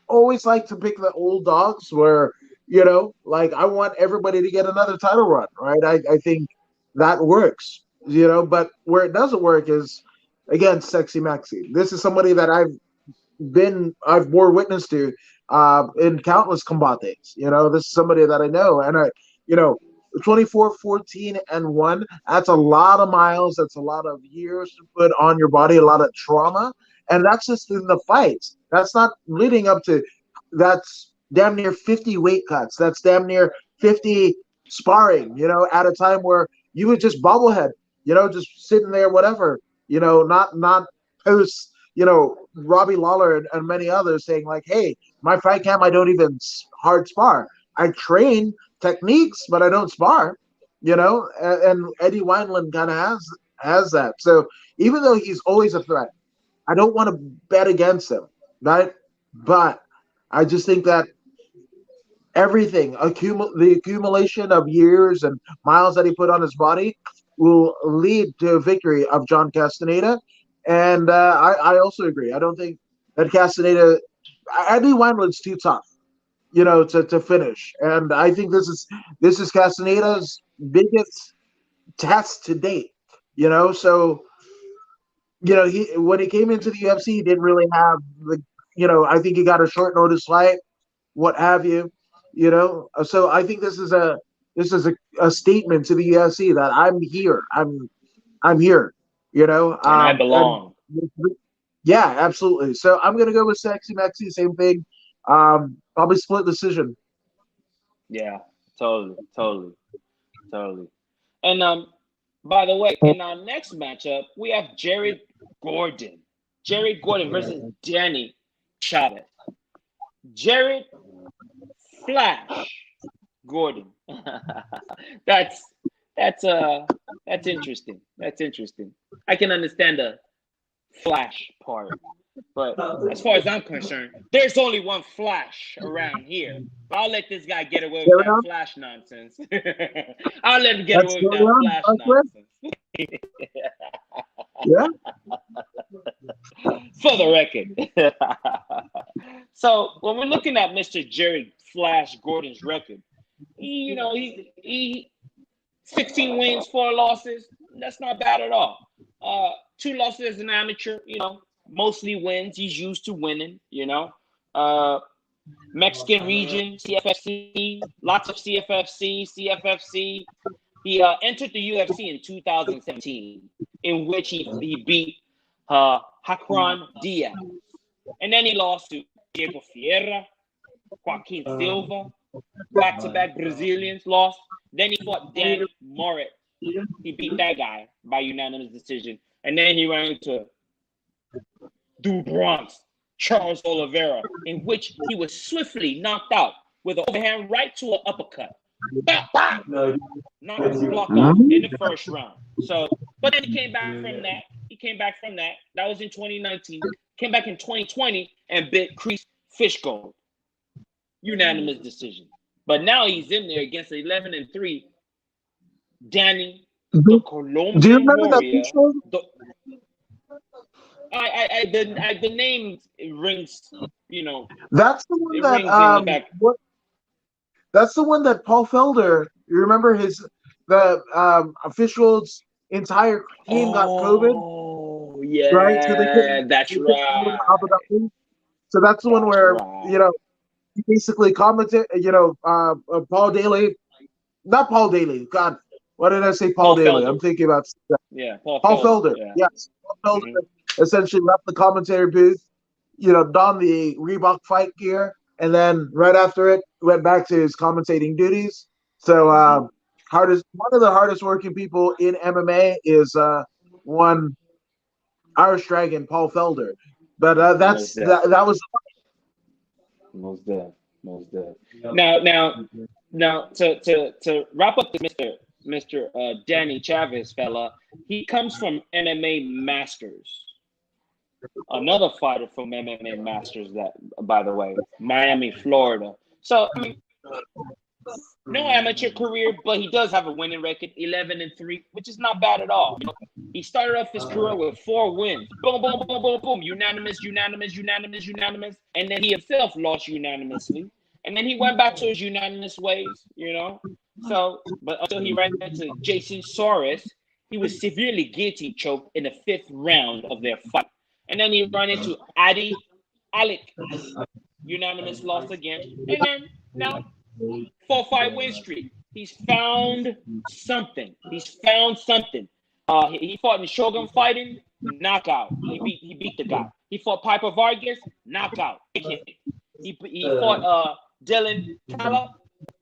always like to pick the old dogs where, you know, like I want everybody to get another title run, right? I think that works, you know, but where it doesn't work is against Sexy Maxi. This is somebody that I've bore witness to in countless combates. You know, this is somebody that I know, and you know, 24-14-1. That's a lot of miles. That's a lot of years to put on your body. A lot of trauma, and that's just in the fights. That's not leading up to. That's damn near 50 weight cuts. That's damn near 50 sparring. You know, at a time where you would just bobblehead. You know, just sitting there, whatever. You know, not post. You know, Robbie Lawler and many others saying like, hey, my fight camp, I don't even hard spar. I train techniques, but I don't spar, you know, and Eddie Wineland kind of has that. So even though he's always a threat, I don't want to bet against him, right? But I just think that everything, the accumulation of years and miles that he put on his body will lead to a victory of John Castaneda. And I also agree. I don't think that Castaneda, Eddie Wineland's too tough, you know, to finish. And I think this is Castaneda's biggest test to date, you know. So, you know, when he came into the UFC, he didn't really have the, you know, I think he got a short notice fight, what have you, you know. So I think this is a statement to the UFC that I'm here. I'm here, you know. And I belong. Yeah, absolutely. So I'm gonna go with Sexy Maxi. Same thing. Probably split decision. Yeah, totally. And by the way, in our next matchup, we have Jared Gordon. Jared Gordon versus Danny Chavez. Jared Flash Gordon. That's interesting. That's interesting. I can understand the Flash part, but as far as I'm concerned, there's only one Flash around here. I'll let this guy get away with that Flash nonsense. I'll let him get away with that Flash nonsense. Yeah. For the record. So when we're looking at Mr. Jerry Flash Gordon's record, he 16 wins, 4 losses. That's not bad at all. 2 losses as an amateur, you know, mostly wins. He's used to winning, you know. Mexican region, CFFC, lots of CFFC. He entered the UFC in 2017, in which he beat Hakran Diaz. And then he lost to Diego Ferreira, Joaquin Silva, back-to-back Brazilians lost. Then he fought Dan Morit. He beat that guy by unanimous decision. And then he ran into Du Bronx, Charles Oliveira, in which he was swiftly knocked out with an overhand right to an uppercut. Bah, bah! Blocked out in the first round. So, but then he came back from that. That was in 2019. Came back in 2020 and bit Chris Fishgold. Unanimous decision. But now he's in there against 11-3 Danny, the Do you Colombian remember that warrior. picture? The name rings, That's the one it that rings in the back. That's the one that Paul Felder. You remember the officials' entire team got COVID, Oh, right? So yeah, that's they couldn't go to Abu right. Dhabi. So that's the one That's where right. he basically commented. Paul Daly, not Paul Daly. God, what did I say? Paul Paul Daly. I'm Felder. thinking about Yeah, Paul Paul Felder. Felder. Yeah. Yes, Paul Mhm. Felder essentially left the commentary booth, donned the Reebok fight gear, and then right after it went back to his commentating duties. So one of the hardest working people in MMA is one Irish Dragon, Paul Felder. But Most deaf. that was Most deaf. Most deaf. Now, to wrap up this Mr. Danny Chavez fella, he comes from MMA Masters. Another fighter from MMA Masters, that, by the way, Miami, Florida. So, I mean, no amateur career, but he does have a winning record, 11-3, which is not bad at all. He started off his career with 4 wins. Boom, boom, boom, boom, boom. Unanimous, unanimous, unanimous, unanimous. And then he himself lost unanimously. And then he went back to his unanimous ways. So, but until he ran into Jason Soros, he was severely guillotine choked in the 5th round of their fight. And then he ran into Adi Alec, unanimous loss again. And then now 4-5 win streak. He's found something. He fought in Shogun fighting, knockout. He beat the guy. He fought Piper Vargas, knockout. He fought Dylan Calla,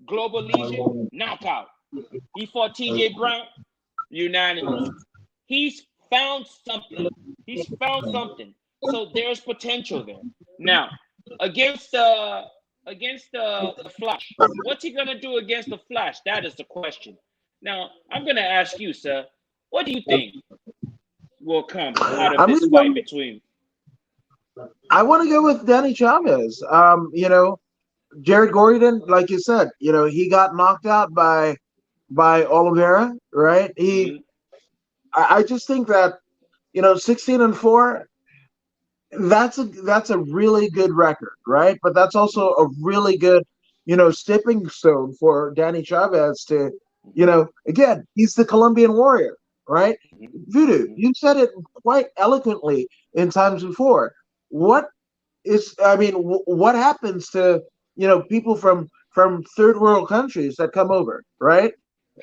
Global Legion, knockout. He fought TJ Brown, unanimous. He's found something. So there's potential there. Now, against the Flash, what's he gonna do against the Flash? That is the question. Now, I'm gonna ask you, sir. What do you think will come out of I'm this gonna fight go, between? I want to go with Danny Chavez. Jared Gordon, like you said, he got knocked out by Oliveira, right? Mm-hmm. I just think that 16-4. That's a really good record, right? But that's also a really good, stepping stone for Danny Chavez to, again, he's the Colombian warrior, right? Voodoo, Mm-hmm. you said it quite eloquently in times before. What happens to people from third world countries that come over, right?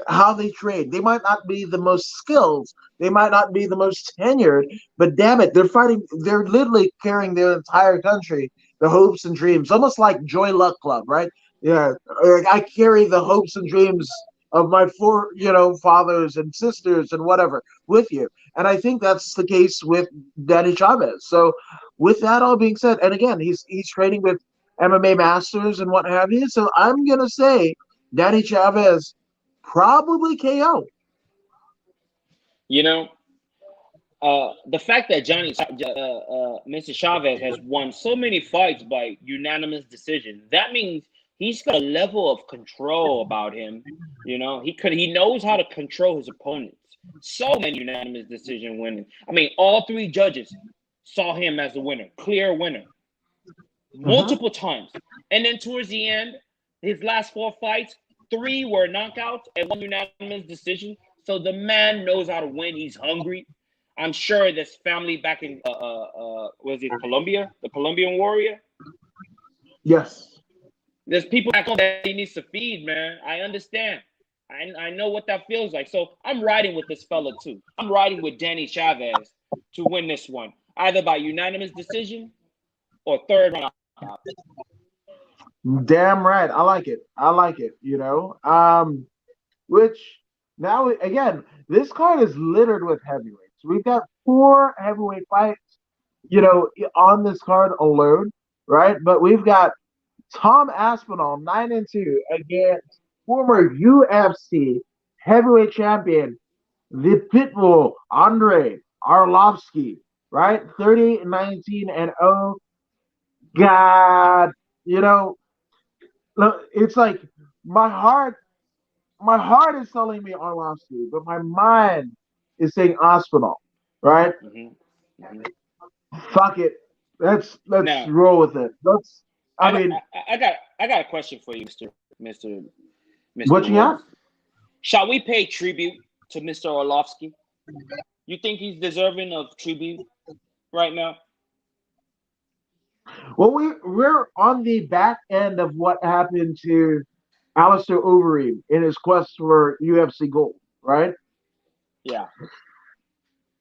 How they train. They might not be the most skilled, they might not be the most tenured, but damn it, they're fighting. They're literally carrying their entire country, the hopes and dreams, almost like Joy Luck Club, right? Yeah, I carry the hopes and dreams of my four, fathers and sisters and whatever with you, and I think that's the case with Danny Chavez. So, with that all being said, and again, he's training with MMA masters and what have you. So I'm gonna say Danny Chavez probably KO. You know, the fact that Mr. Chavez has won so many fights by unanimous decision, that means he's got a level of control about him. He knows how to control his opponents. So many unanimous decision winning. I mean, all 3 judges saw him as a winner, clear winner, multiple times. And then towards the end, his last 4 fights, 3 were knockouts and 1 unanimous decision. So the man knows how to win. He's hungry. I'm sure this family back in was it Colombia, the Colombian warrior. Yes. There's people back home that he needs to feed, man. I understand. I know what that feels like. So I'm riding with this fella too. I'm riding with Danny Chavez to win this one, either by unanimous decision or 3rd round knockout. Damn right. I like it. Which now again, this card is littered with heavyweights. We've got 4 heavyweight fights. on this card alone, right? But we've got Tom Aspinall 9-2 against former UFC heavyweight champion, the Pitbull Andre Arlovsky, right? 30-19-0. God, you know, look, it's like my heart, my heart is telling me Arlovsky, but my mind is saying Aspinall, right? Mm-hmm. Mm-hmm. Fuck it. Let's Now, roll with it. I mean, I got a question for you, Mr. what you got? Woods. Shall we pay tribute to Mr. Orlovsky? You think he's deserving of tribute right now? Well, we're on the back end of what happened to Alistair Overeem in his quest for UFC gold, right? Yeah.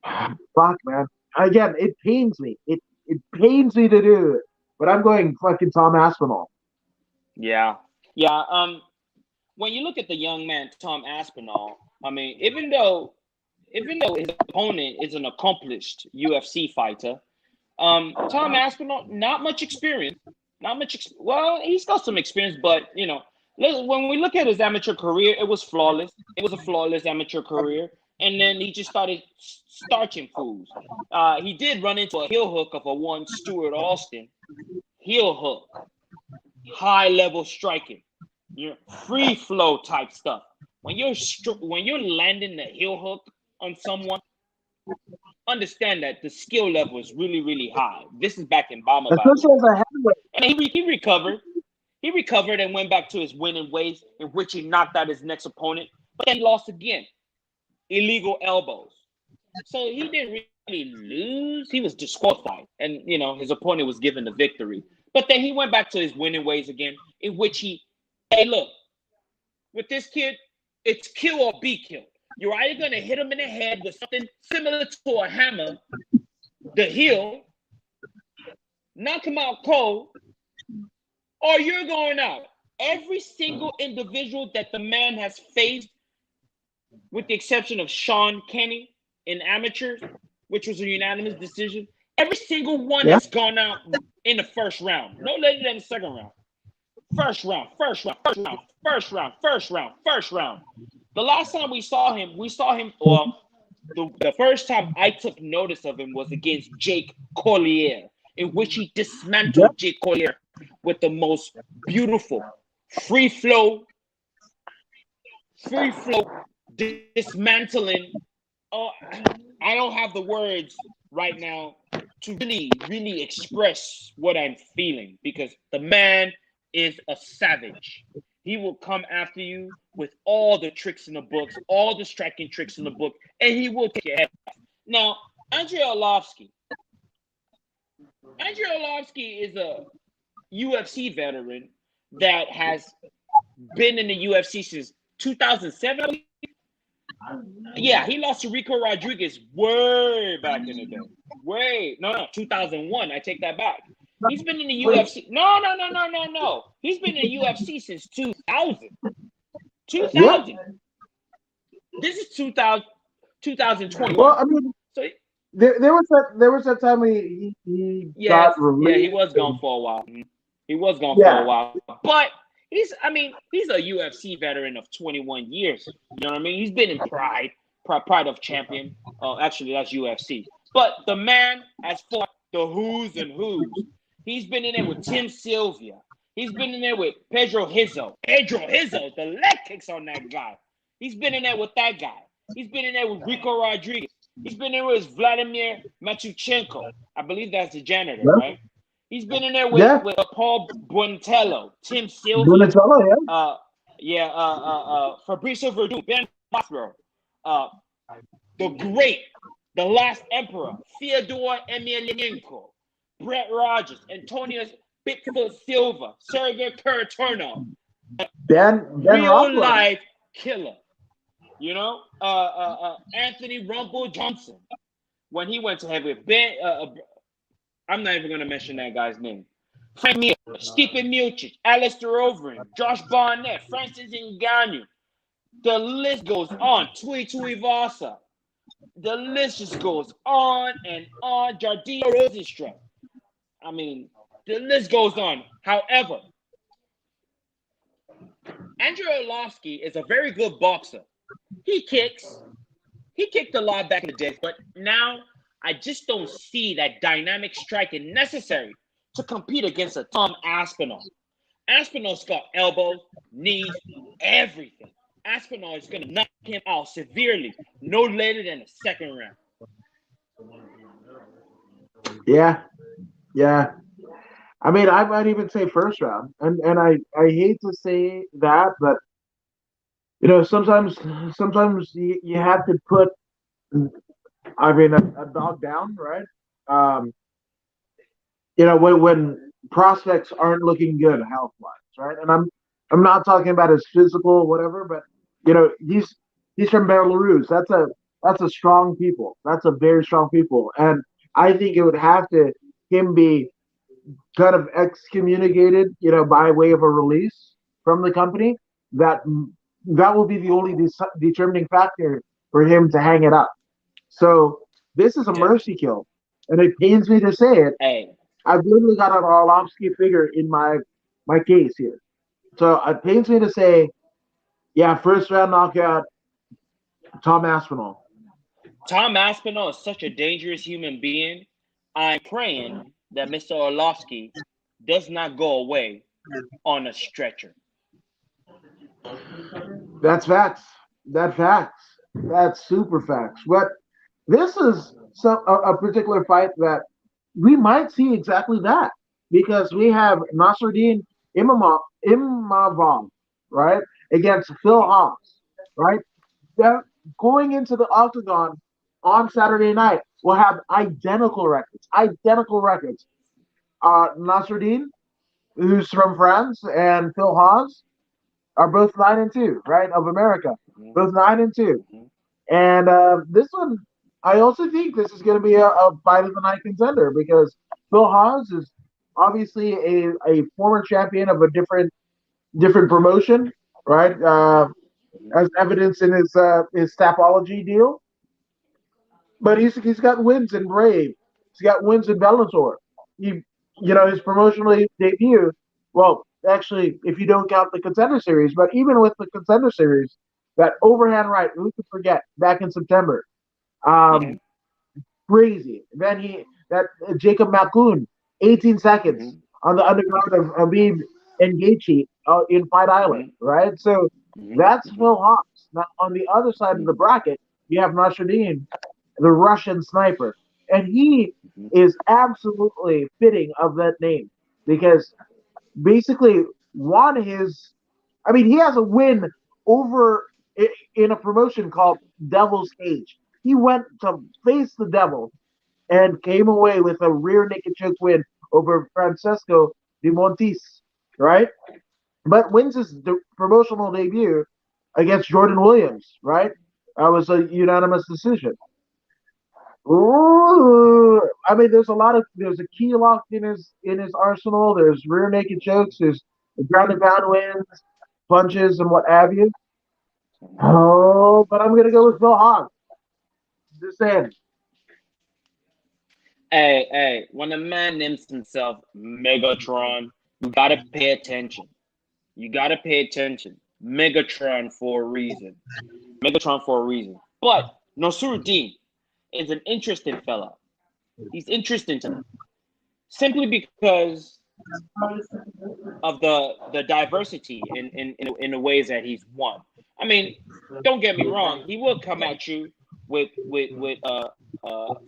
Fuck, man. Again, it pains me. It pains me to do it, but I'm going fucking Tom Aspinall. Yeah. Yeah. When you look at the young man Tom Aspinall, I mean, even though his opponent is an accomplished UFC fighter, Tom Aspinall, not much experience. Not much. Well, he's got some experience, but when we look at his amateur career, it was flawless. It was a flawless amateur career, and then he just started starching fools. He did run into a heel hook of a one Stuart Austin heel hook, high level striking, free flow type stuff. When you're landing the heel hook on someone, understand that the skill level is really, really high. This is back in Bama, by the Especially way. as a heavyweight. And he recovered. He recovered and went back to his winning ways, in which he knocked out his next opponent. But then lost again. Illegal elbows. So he didn't really lose. He was disqualified. And, his opponent was given the victory. But then he went back to his winning ways again, in which hey, look, with this kid, it's kill or be killed. You're either going to hit him in the head with something similar to a hammer, the heel, knock him out cold, or you're going out. Every single individual that the man has faced, with the exception of Sean Kenny in amateurs, which was a unanimous decision, every single one has gone out in the first round. No later than the second round. First round. The last time we saw him, well, the first time I took notice of him was against Jake Collier, in which he dismantled Jake Collier with the most beautiful free flow dismantling. Oh, I don't have the words right now to really express what I'm feeling, because the man is a savage. He will come after you with all the tricks in the books, all the striking tricks in the book, and he will take your head off. Now, Andrei Arlovsky is a UFC veteran that has been in the UFC since 2007. Yeah, he lost to Rico Rodriguez way back in the day. No, 2001. I take that back. He's been in the UFC. No. He's been in the UFC since 2000. 2000. Yeah. This is 2021. Well, I mean, so there was that time he got released. Yeah, he was gone for a while. But he's a UFC veteran of 21 years. You know what I mean? He's been in Pride of Champion. Actually, that's UFC. But the man has fought the who's and who's. He's been in there with Tim Sylvia. He's been in there with Pedro Hizzo. The leg kicks on that guy. He's been in there with that guy. He's been in there with Rico Rodriguez. He's been in there with Vladimir Machuchenko. I believe that's the janitor, right? He's been in there with Paul Buentello, Tim Sylvia. Fabricio Verdun, Ben Bosro, the last emperor, Fyodor Emelianenko, Brett Rogers, Antonio Bigfoot Silva, Sergey Karaturno, real life killer. Anthony Rumble Johnson, when he went to heavyweight. I'm not even going to mention that guy's name. Frank Mir, Stipe Miocic, Alistair Overeem, Josh Barnett, Francis Ngannou. The list goes on. Tui Tuivasa, The list just goes on and on. Jardino Rosenstruck. I mean, the list goes on. However, Andrew Arlovsky is a very good boxer. He kicks. He kicked a lot back in the day, but now I just don't see that dynamic striking necessary to compete against a Tom Aspinall. Aspinall's got elbows, knees, everything. Aspinall is going to knock him out severely, no later than the second round. Yeah, yeah. I mean, I might even say first round, and I hate to say that, but sometimes you have to put, I mean, a dog down, right? Um, when prospects aren't looking good health wise, right? And I'm not talking about his physical whatever, but he's from Belarus. That's a strong people. That's a very strong people, and I think it would have to him be kind of excommunicated, by way of a release from the company. That that will be the only determining factor for him to hang it up. So this is a Yeah. mercy kill, and it pains me to say it. Hey, I've literally got an Arlovsky figure in my case here. So it pains me to say, yeah, first round knockout, Tom Aspinall. Tom Aspinall is such a dangerous human being. I'm praying that Mr. Arlovsky does not go away on a stretcher. That's facts. That facts. That's super facts. But this is a particular fight that we might see exactly that because we have Nasruddin Imavov, right, against Phil Mhm. Hobbs, right? They're going into the octagon on Saturday night. We'll have identical records. Identical records. Nasruddin, who's from France, and Phil Haas are both 9-2, right? Of America, Mhm. both 9-2. Mhm. And this one, I also think this is going to be a fight of the night contender because Phil Haas is obviously a former champion of a different promotion, right? As evidence in his Tapology deal. But he's got wins in Brave. He's got wins in Bellator. He, his promotional debut. Well, actually, if you don't count the Contender Series, but even with the Contender Series, that overhand right, who could forget? Back in September, Mhm. um, crazy. Then that Jacob Malkoun, 18 seconds Mhm. on the undercard of Habib and Gaethje in Fight Island, Mhm. right? So Mhm. that's Mhm. Phil Hobbs. Now on the other side of the bracket, you have Nasruddin, the Russian sniper, and he Mhm. is absolutely fitting of that name because basically won his. I mean, he has a win over in a promotion called Devil's Cage. He went to face the devil and came away with a rear naked choke win over Francesco de Montis, right? But wins his promotional debut against Jordan Williams, right? That was a unanimous decision. Ooh, I mean, there's a key lock in his arsenal. There's rear naked chokes. There's ground and pound wins, punches, and what have you. Oh, but I'm gonna go with Phil Hobbs. Just saying. Hey, when a man names himself Megatron, you gotta pay attention. You gotta pay attention. Megatron for a reason. Megatron for a reason. But Nasruddin is an interesting fella. He's interesting to me simply because of the diversity in the ways that he's won. I mean, don't get me wrong. He will come at you with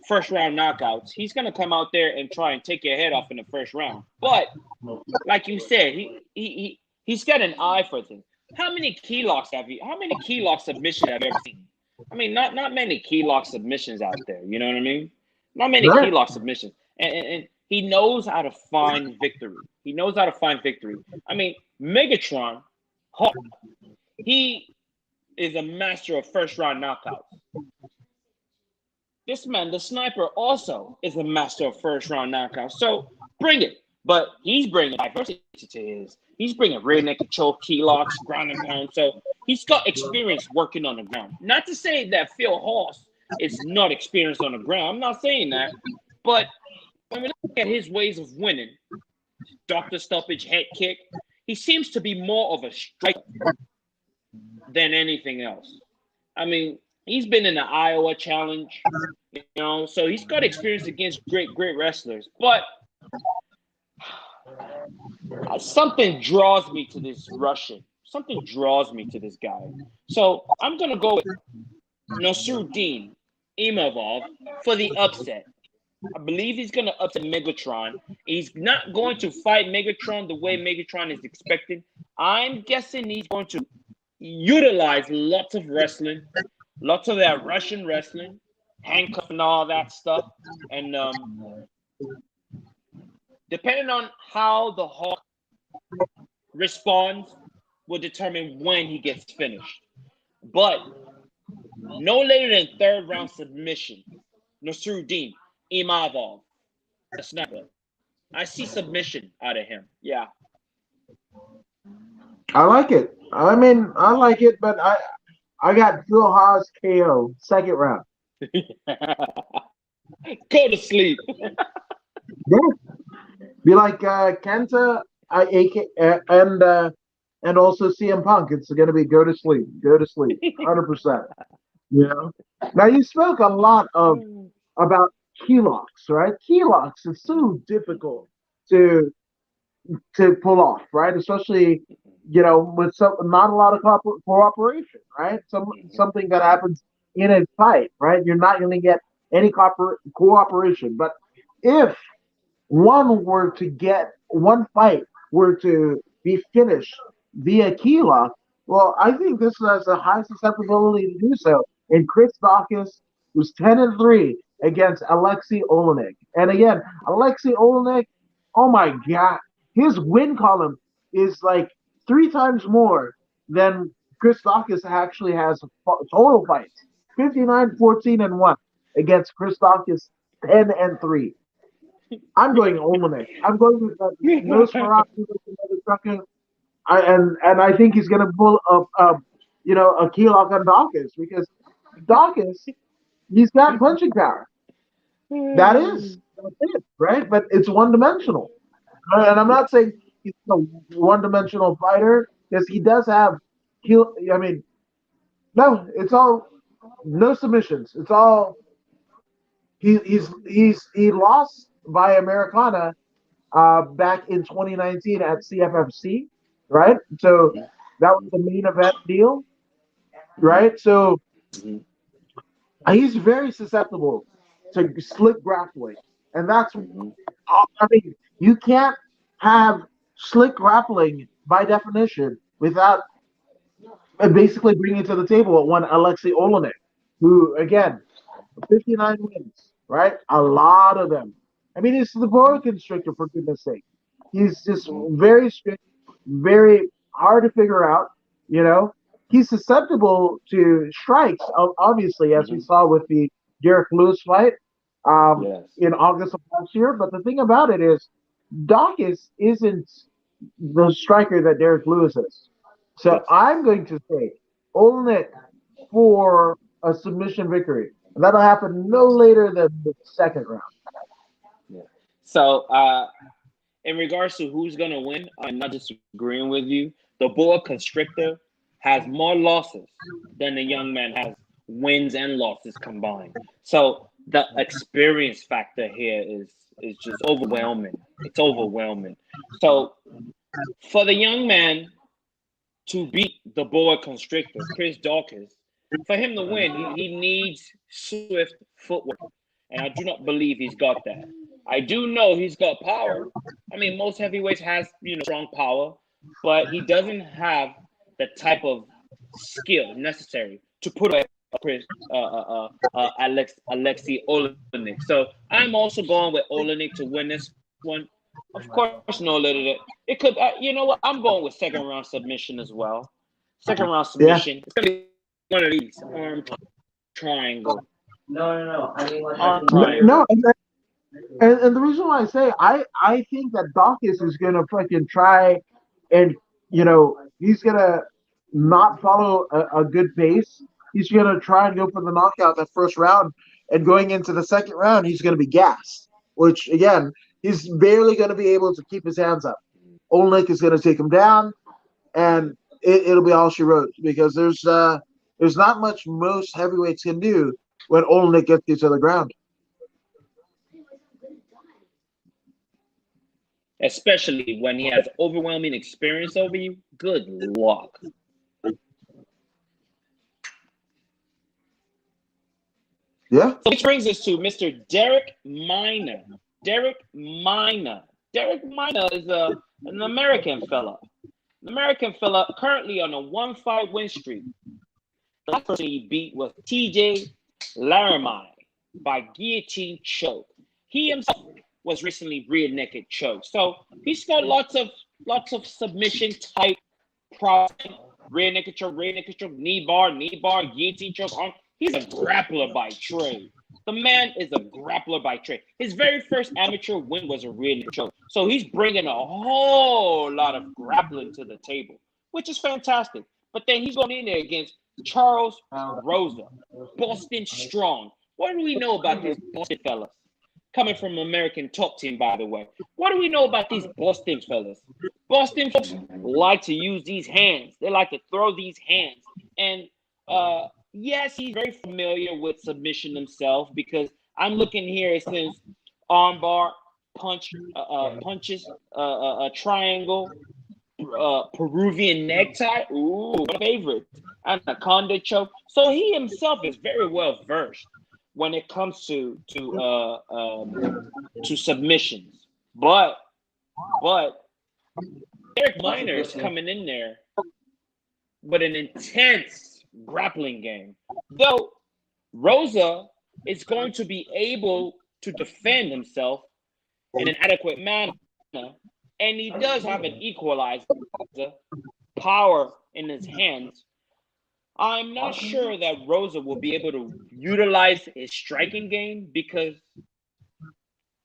first round knockouts. He's gonna come out there and try and take your head off in the first round. But like you said, he's got an eye for things. How many key locks have you? How many key lock submissions have you ever seen? I mean, not many key lock submissions out there. You know what I mean? Not many key Right. lock submissions, and he knows how to find victory. He knows how to find victory. I mean, Megatron, he is a master of first round knockouts. This man, the sniper, also is a master of first round knockouts. So bring it. But he's bringing diversity to his. He's bringing rear naked choke, key locks, ground and pound. So he's got experience working on the ground. Not to say that Phil Horst is not experienced on the ground. I'm not saying that, but when we look at his ways of winning, Doctor Stoppage head kick, he seems to be more of a striker than anything else. I mean, he's been in the Iowa Challenge, so he's got experience against great wrestlers. But something draws me to this Russian. Something draws me to this guy. So I'm gonna go with Nasruddin Imavov for the upset. I believe he's going to upset Megatron. He's not going to fight Megatron the way Megatron is expected. I'm guessing he's going to utilize lots of wrestling, lots of that Russian wrestling, handcuff and all that stuff. And depending on how the Hawk responds will determine when he gets finished. But no later than third round submission. Nasruddin Imavov, the sniper. I see submission out of him. Yeah. I like it. I mean, I like it, but I got Phil Haas KO second round. Go to sleep. Yeah. Be like Kenta, and also CM Punk. It's going to be go to sleep, 100%. You know. Now you spoke a lot about key locks, right? Key locks is so difficult to pull off, right? Especially with not a lot of cooperation, right? Something that happens in a fight, right? You're not going to get any cooperation. But if one fight were to be finished via key lock, well, I think this has a high susceptibility to do so. And Chris Dawkins was 10-3 against Alexei Olenek. And again, Alexei Olenek, oh my God, his win column is like 3 times more than Chris Dawkins actually has total fights. 59, 14, and 1 against Chris Dawkins, 10-3. I'm going Olenek. I'm going with Nosferatu with another trucker. And I think he's going to pull a key lock on Dawkins because Dawkins, he's got punching power. That's it, right? But it's one dimensional. And I'm not saying he's a one dimensional fighter because he does have I mean, no, it's all no submissions. It's all he lost by Americana back in 2019 at CFFC, right? So that was the main event deal, right? So he's very susceptible to slick grappling, and that's I mean, you can't have slick grappling by definition without basically bringing to the table one Alexei Olenek, who again, 59 wins, right? A lot of them. I mean, it's the boa constrictor for goodness sake. He's just very strict, very hard to figure out. He's susceptible to strikes, obviously, as we saw with the Derek Lewis fight in August of last year. But the thing about it is, Dawkins isn't the striker that Derek Lewis is. So I'm going to say Olenek for a submission victory. And that'll happen no later than the second round. Yeah. So, in regards to who's going to win, I'm not disagreeing with you. The boa constrictor has more losses than the young man has wins and losses combined. So the experience factor here is just overwhelming. It's overwhelming. So for the young man to beat the boa constrictor, Chris Dawkins, for him to win, he needs swift footwork. And I do not believe he's got that. I do know he's got power. I mean, most heavyweights has strong power, but he doesn't have the type of skill necessary to put away Alexei Olenek. So I'm also going with Olenek to win this one. Of course, no later. It could. You know what? I'm going with second round submission as well. Second round submission. It's gonna be one of these arm triangle. No. I mean, no. And the reason why I say I think that Dawkins is gonna fucking try, and he's gonna not follow a good pace. he's going to try and go for the knockout that first round, and going into the second round, he's going to be gassed. Which again, he's barely going to be able to keep his hands up. Olenek is going to take him down, and it'll be all she wrote because there's not much most heavyweights can do when Olenek gets you to the ground. Especially when he has overwhelming experience over you. Good luck. Yeah. So which brings us to Mr. Derek Minor. Derek Minor. Derek Minor is an American fella. An American fella currently on a 1-fight win streak. The last person he beat was TJ Laramie by guillotine choke. He himself was recently rear naked choke. So he's got lots of submission type process. Rear naked choke, knee bar, guillotine choke. He's a grappler by trade. The man is a grappler by trade. His very first amateur win was a rear naked choke. So he's bringing a whole lot of grappling to the table, which is fantastic. But then he's going in there against Charles Rosa, Boston Strong. What do we know about these Boston fellas? Coming from American top team, by the way. What do we know about these Boston fellas? Boston folks like to use these hands. They like to throw these hands. And yes, he's very familiar with submission himself because I'm looking here. It says armbar, punches, a triangle, Peruvian necktie. Ooh, my favorite. Anaconda choke. So he himself is very well versed when it comes to submissions. But Derek Minor is coming in there with an intense grappling game. Though Rosa is going to be able to defend himself in an adequate manner, and he does have an equalizer, power in his hands. I'm not sure that Rosa will be able to utilize his striking game because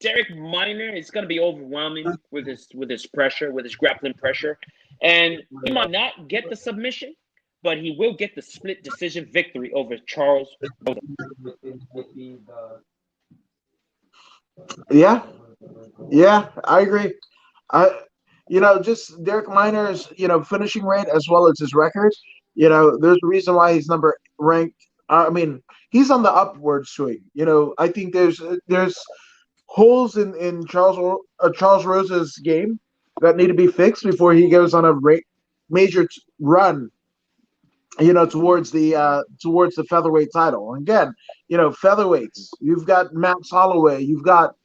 Derek Minor is going to be overwhelming with his pressure, with his grappling pressure, and he might not get the submission, but he will get the split decision victory over Charles Rosa. Yeah, I agree. Just Derek Minor's, finishing rate as well as his record. There's a reason why he's number ranked. I mean, he's on the upward swing. I think there's holes in Charles Rosa's game that need to be fixed before he goes on a major run. Towards the featherweight title. And again, featherweights. You've got Max Holloway. You've got,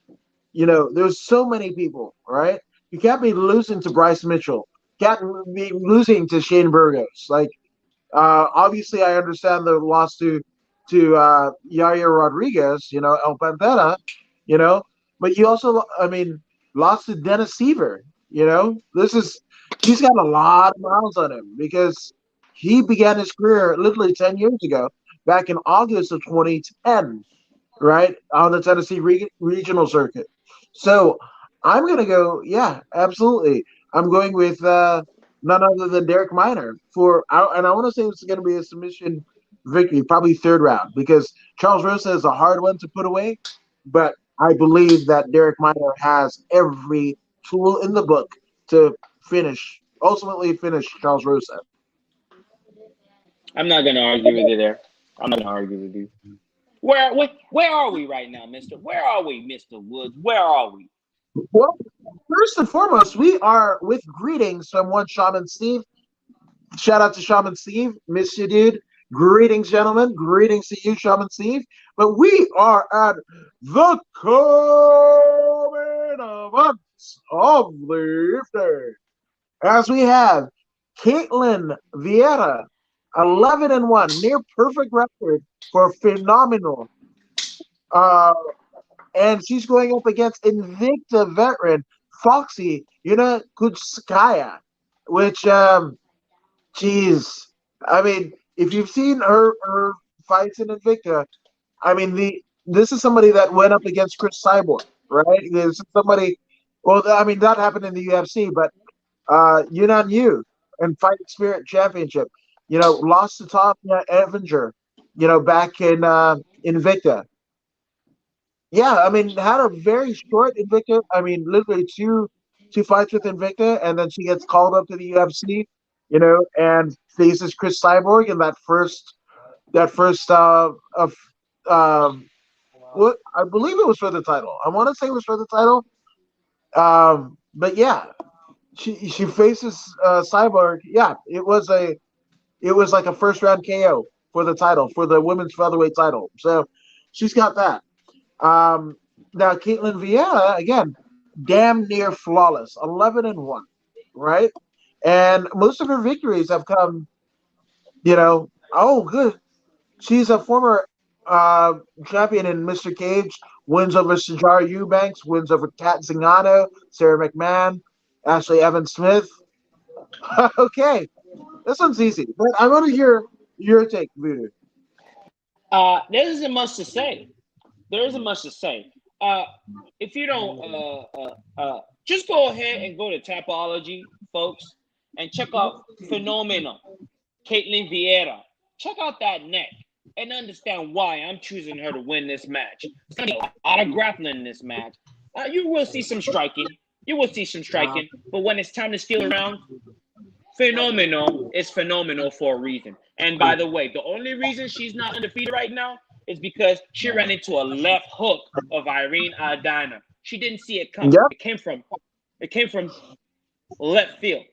there's so many people, right? You can't be losing to Bryce Mitchell. Can't be losing to Shane Burgos. Like, obviously, I understand the loss to Yair Rodriguez. El Pantera. But you also, lost to Dennis Seaver. He's got a lot of miles on him because he began his career literally 10 years ago, back in August of 2010, right, on the Tennessee regional circuit. So I'm going to go, yeah, absolutely. I'm going with none other than Derek Minor. And I want to say it's going to be a submission victory, probably third round, because Charles Rosa is a hard one to put away. But I believe that Derek Minor has every tool in the book to ultimately finish Charles Rosa. I'm not going to argue with you there. I'm not going to argue with you. Where are we right now, Mister? Where are we, Mr. Woods? Where are we? Well, first and foremost, we are with greetings from one Shaman Steve. Shout out to Shaman Steve. Miss you, dude. Greetings, gentlemen. Greetings to you, Shaman Steve. But we are at the coming events of the evening. As we have Caitlin Vieira, 11-1, near perfect record for phenomenal. And she's going up against Invicta veteran Foxy Kutskaya, which, if you've seen her fights in Invicta, this is somebody that went up against Chris Cyborg, right? This is somebody. Well, that happened in the UFC, but Yunan Yu and Fight Spirit Championship, lost to Tanya Evinger, back in Invicta. Yeah, I mean, had a very short Invicta. I mean, literally two fights with Invicta, and then she gets called up to the UFC, and faces Chris Cyborg in that first of what I believe it was for the title. I want to say it was for the title. But yeah, she faces Cyborg. Yeah, it was like a first round KO for the title for the women's featherweight title. So she's got that. Um, Now Caitlin Vieira again, damn near flawless, 11-1, right? And most of her victories have come, oh good. She's a former uh, champion in Mr. Cage, wins over Sajara Eubanks, wins over Kat Zingano, Sarah McMahon, Ashley Evans Smith. Okay, this one's easy, but I want to hear your take, Voodoo. There isn't much to say. There isn't much to say. Uh, if you don't, just go ahead and go to Tapology, folks, and check out Phenomenal, Caitlin Vieira. Check out that neck and understand why I'm choosing her to win this match. It's gonna be a lot of grappling in this match. You will see some striking. You will see some striking, but when it's time to steal around, phenomenal is phenomenal for a reason. And by the way, the only reason she's not undefeated right now is because she ran into a left hook of Irene Aldana. She didn't see it coming. Yep. It came from left field.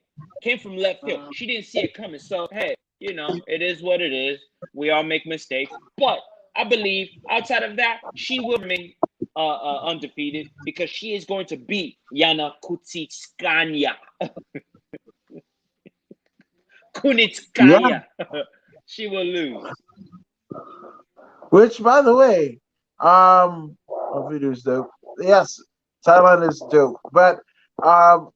Came from left field. She didn't see it coming. So hey, it is what it is. We all make mistakes. But I believe outside of that, she will remain undefeated because she is going to beat Yana Kutsitskaya. Yeah. Kunitskaya. She will lose. Which, by the way, Voodoo's dope. Yes, Thailand is dope. But um,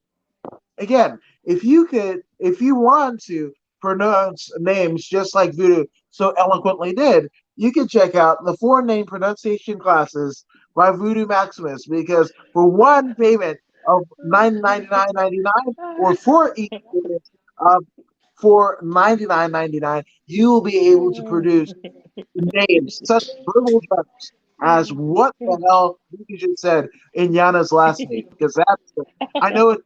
again, if you want to pronounce names just like Voodoo so eloquently did, you can check out the four name pronunciation classes by Voodoo Maximus because for one payment of $9.99.99 or for each payment of for $99.99, you will be able to produce names, such verbal terms as what the hell you just said in Yana's last name. Because I know it,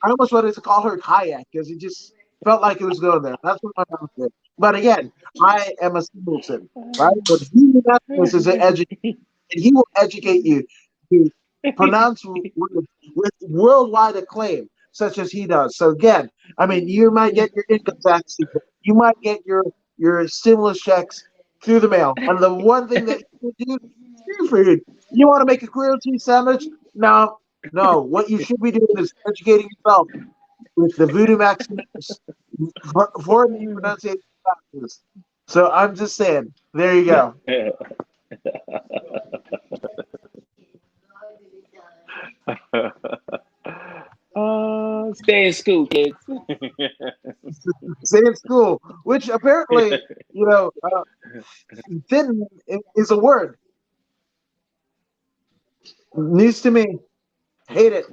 I almost wanted to call her Kayak because it just felt like it was going there. That's what my mouth did. But again, I am a simpleton, right? But he is an educator, and he will educate you to pronounce words with worldwide acclaim, such as he does. So again, I mean, you might get your income tax, you might get your stimulus checks through the mail, and the one thing that you do is free food. You want to make a grilled cheese sandwich? No, no. What you should be doing is educating yourself with the Voodoo Maximus for the pronunciation classes. So I'm just saying, there you go. Stay in school, kids. Stay in school, which apparently, thin is a word. News to me. Hate it.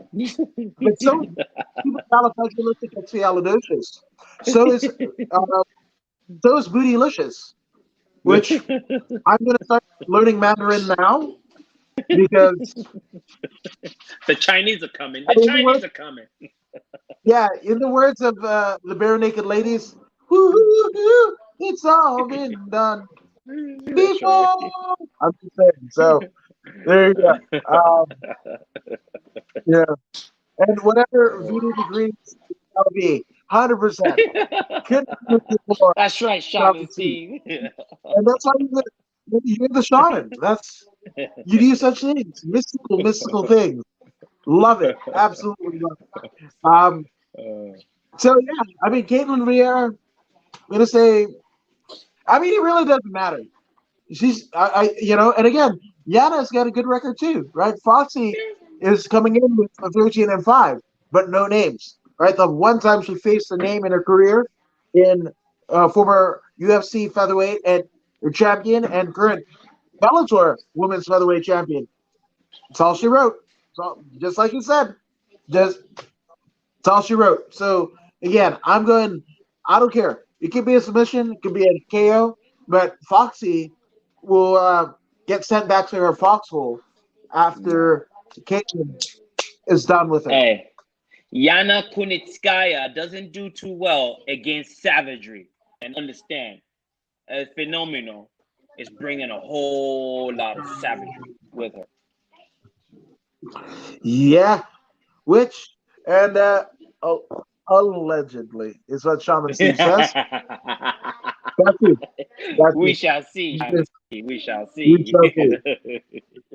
But so is supercalifragilisticexpialidocious. So is bootylicious, which I'm going to start learning Mandarin now because The Chinese are coming. in The the words, Chinese are coming. yeah, in the words of the Bare Naked Ladies, woo-hoo-hoo, it's all been done That's right. before. I'm just saying. So there you go. Um, yeah, and whatever voodoo degrees that'll be, 100%. Couldn't agree with you more That's right, about Shaman the truth. Steve. And that's why you're the shaman. You do such things, mystical things. Love it, absolutely love it. So yeah, I mean, Caitlin Vieira, I'm gonna say, I mean, it really doesn't matter. And again, Yana's got a good record too, right? Foxy is coming in with a 13-5, but no names, right? The one time she faced a name in her career in former UFC featherweight and champion and current Bellator women's featherweight champion. That's all she wrote. So just like you said, just that's all she wrote. So again, I'm going. I don't care. It could be a submission. It could be a KO. but Foxy will get sent back to her foxhole Yeah. after Caitlyn is done with her. Hey, Yana Kunitskaya doesn't do too well against savagery. And understand, a phenomenal is bringing a whole lot of savagery with her. Yeah, which and uh, allegedly is what Shaman Steve says. That's it. That's We it. shall see, Shaman Yes, Steve. We shall we see. shall see.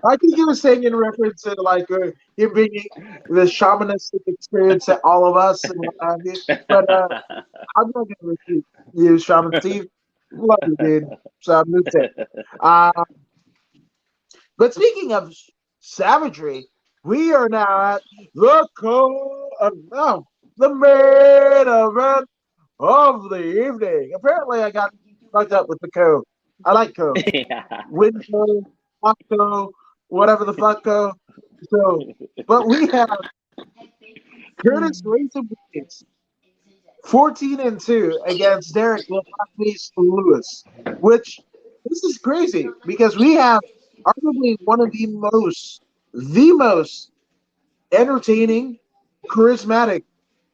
I think he was saying in reference to like him bringing the shamanistic experience to all of us and what have you. But I'm not going to repeat you, Shaman Steve. Love you, dude. So I'm going to say. Uh, but speaking of savagery, we are now at no, the main event of the evening. Apparently, I got fucked up with the code. I like code. Winco, Octo, whatever the fuck go. So, but we have Curtis Rayson Blades, 14-2 against Derek Lewis, which this is crazy because we have arguably one of the most entertaining, charismatic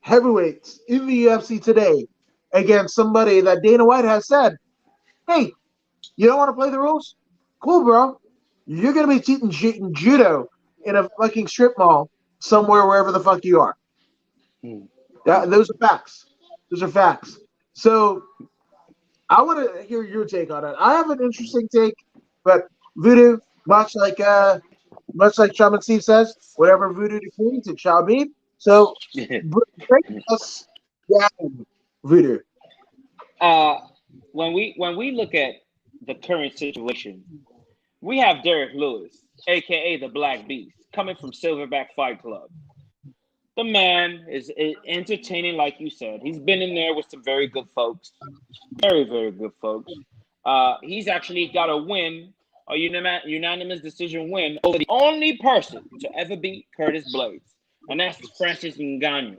heavyweights in the UFC today against somebody that Dana White has said, hey, you don't want to play the rules? Cool, bro. You're going to be teaching judo in a fucking strip mall somewhere, wherever the fuck you are. Those are facts. Those are facts. So I want to hear your take on it. I have an interesting take, but Voodoo, much like Shaman Steve says, whatever Voodoo decrees, it shall be. So break us down, Voodoo. uh, when we look at the current situation, we have Derek Lewis, aka the Black Beast, coming from Silverback Fight Club. The man is entertaining, like you said. He's been in there with some very good folks, very very good folks. He's actually got a win, a unanimous decision win over the only person to ever beat Curtis Blades, and that's Francis Ngannou.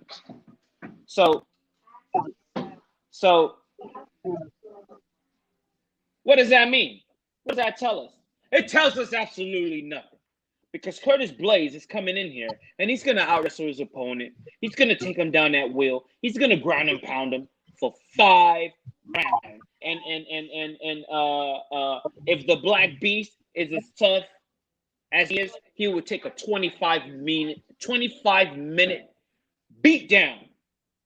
So, so what does that mean? What does that tell us? It tells us absolutely nothing. Because Curtis Blaze is coming in here and he's gonna out wrestle his opponent. He's gonna take him down that wheel. He's gonna ground and pound him for 5 rounds. And if the Black Beast is as tough as he is, he would take a 25 minute beat down.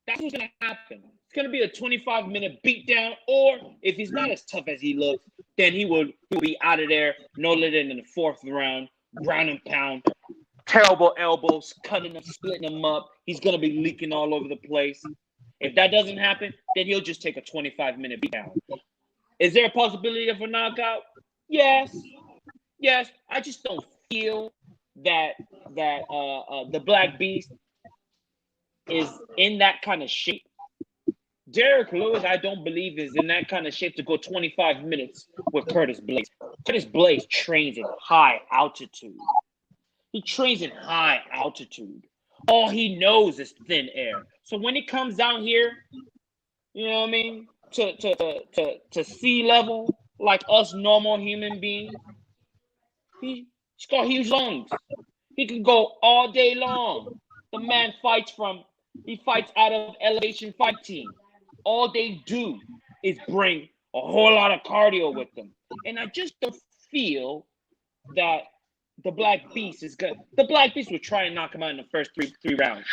That's what's gonna happen. It's gonna be a 25-minute beatdown, or if he's not as tough as he looks, then he'll be out of there no later than the 4th round, ground and pound, terrible elbows, cutting him, splitting him up. He's gonna be leaking all over the place. If that doesn't happen, then he'll just take a 25-minute beatdown. Is there a possibility of a knockout? Yes, yes. I just don't feel that the Black Beast is in that kind of shape. Derek Lewis, I don't believe, is in that kind of shape to go 25 minutes with Curtis Blaze. Curtis Blaze trains in high altitude. He trains in high altitude. All he knows is thin air. So when he comes down here, you know what I mean, to sea level, like us normal human beings, he's got huge lungs. He can go all day long. The man he fights out of Elevation Fight Team. All they do is bring a whole lot of cardio with them. And I just don't feel that the Black Beast is good. The Black Beast would try and knock him out in the first three rounds.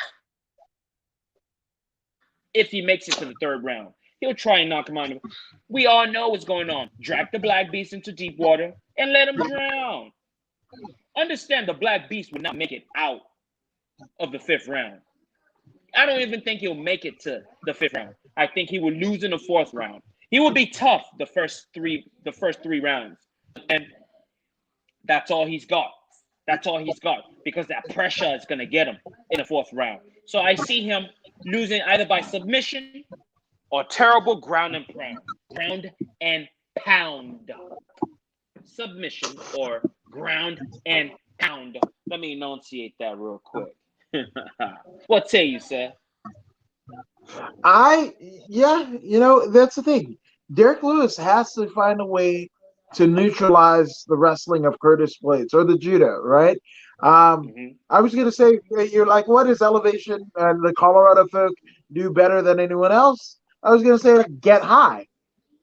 If he makes it to the 3rd round, he'll try and knock him out. We all know what's going on. Drag the Black Beast into deep water and let him drown. Understand the Black Beast would not make it out of the 5th round. I don't even think he'll make it to the 5th round. I think he will lose in the 4th round. He will be tough the first three rounds. And that's all he's got. That's all he's got because that pressure is going to get him in the 4th round. So I see him losing either by submission or terrible ground and pound. Ground and pound. Submission or ground and pound. Let me enunciate that real quick. What say you, sir? Yeah, that's the thing. Derek Lewis has to find a way to neutralize the wrestling of Curtis Blades or the judo, right? Mm-hmm. I was gonna say you're like, what is Elevation and the Colorado folk do better than anyone else? I was gonna say get high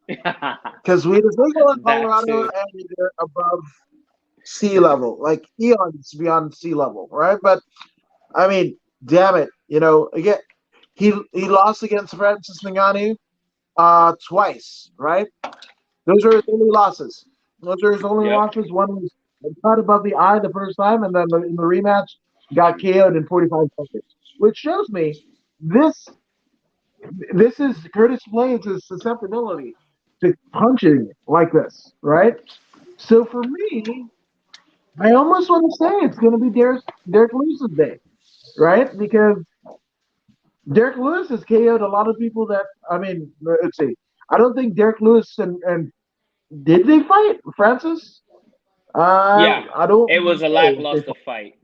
because we just legal in That Colorado too. and they're above sea level, like eons beyond sea level, right? But I mean, damn it, again, he lost against Francis Ngannou twice, right? Those are his only losses. Those are his only Yep. losses. One was cut above the eye the first time, and then in the rematch got KO'd in 45 seconds, which shows me this this is Curtis Blades' susceptibility to punching like this, right? So for me, I almost want to say it's going to be Derek Lewis's day, right? Because Derek Lewis has KO'd a lot of people that, I mean, let's see. I don't think Derek Lewis and did they fight Francis? Yeah. I don't It was a know if they lackluster fight.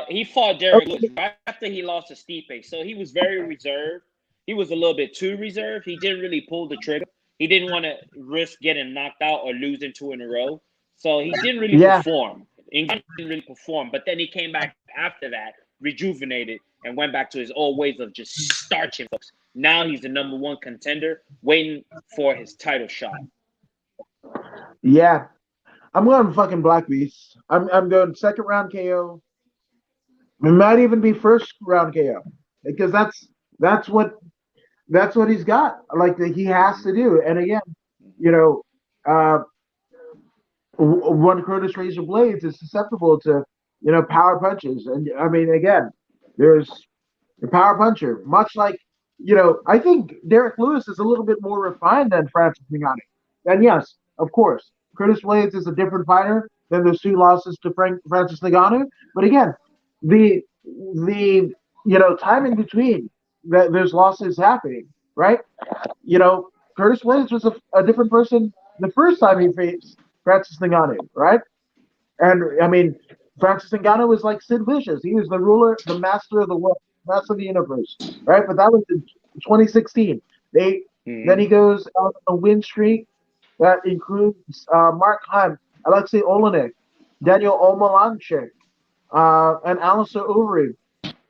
He fought Derek Lewis fought. right after he lost to Stipe, so he was very reserved. He was a little bit too reserved. He didn't really pull the trigger. He didn't want to risk getting knocked out or losing two in a row, so he didn't really Yeah, perform. He didn't really perform, but then he came back after that, rejuvenated, and went back to his old ways of just starching folks. Now he's the number one contender, waiting for his title shot. yeah. I'm going fucking Black Beast. I'm going second round KO. It might even be first round KO because that's what that's what he's got. Like he has to do. And again, you know, uh, one Curtis Razor Blades is susceptible to power punches, and I mean again, there's the power puncher, much like I think Derek Lewis is a little bit more refined than Francis Ngannou. And yes, of course, Curtis Blades is a different fighter than those two losses to Francis Ngannou. But again, the time in between that those losses happening, right? Curtis Blades was a different person the first time he faced Francis Ngannou, right? And I mean, Francis Ngannou was like Sid Vicious. He was the ruler, the master of the world, master of the universe, right? But that was in 2016. They Then Mm-hmm. he goes on a win streak that includes Mark Hunt, Alexei Olenek, Daniel Omolanchik, and Alistair Overeem.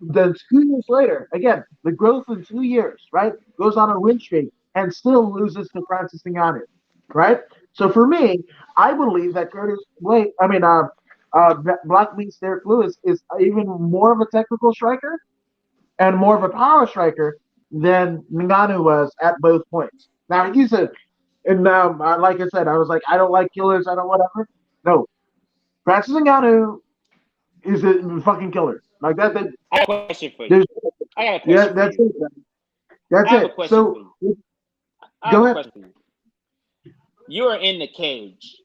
Then 2 years later, again, the growth in 2 years, right, goes on a win streak and still loses to Francis Ngannou, right? So for me, I believe that Black Meats Derek Lewis is even more of a technical striker and more of a power striker than Ngannou was at both points. Now he said, and like I said, I was like, I don't like killers, I don't whatever. No, Francis Ngannou is a fucking killer. Like that. I got a question for you. There's I got a Yeah, question for that's you. it. That's I have a it. question for So you. I have go a ahead. question for you. You are in the cage,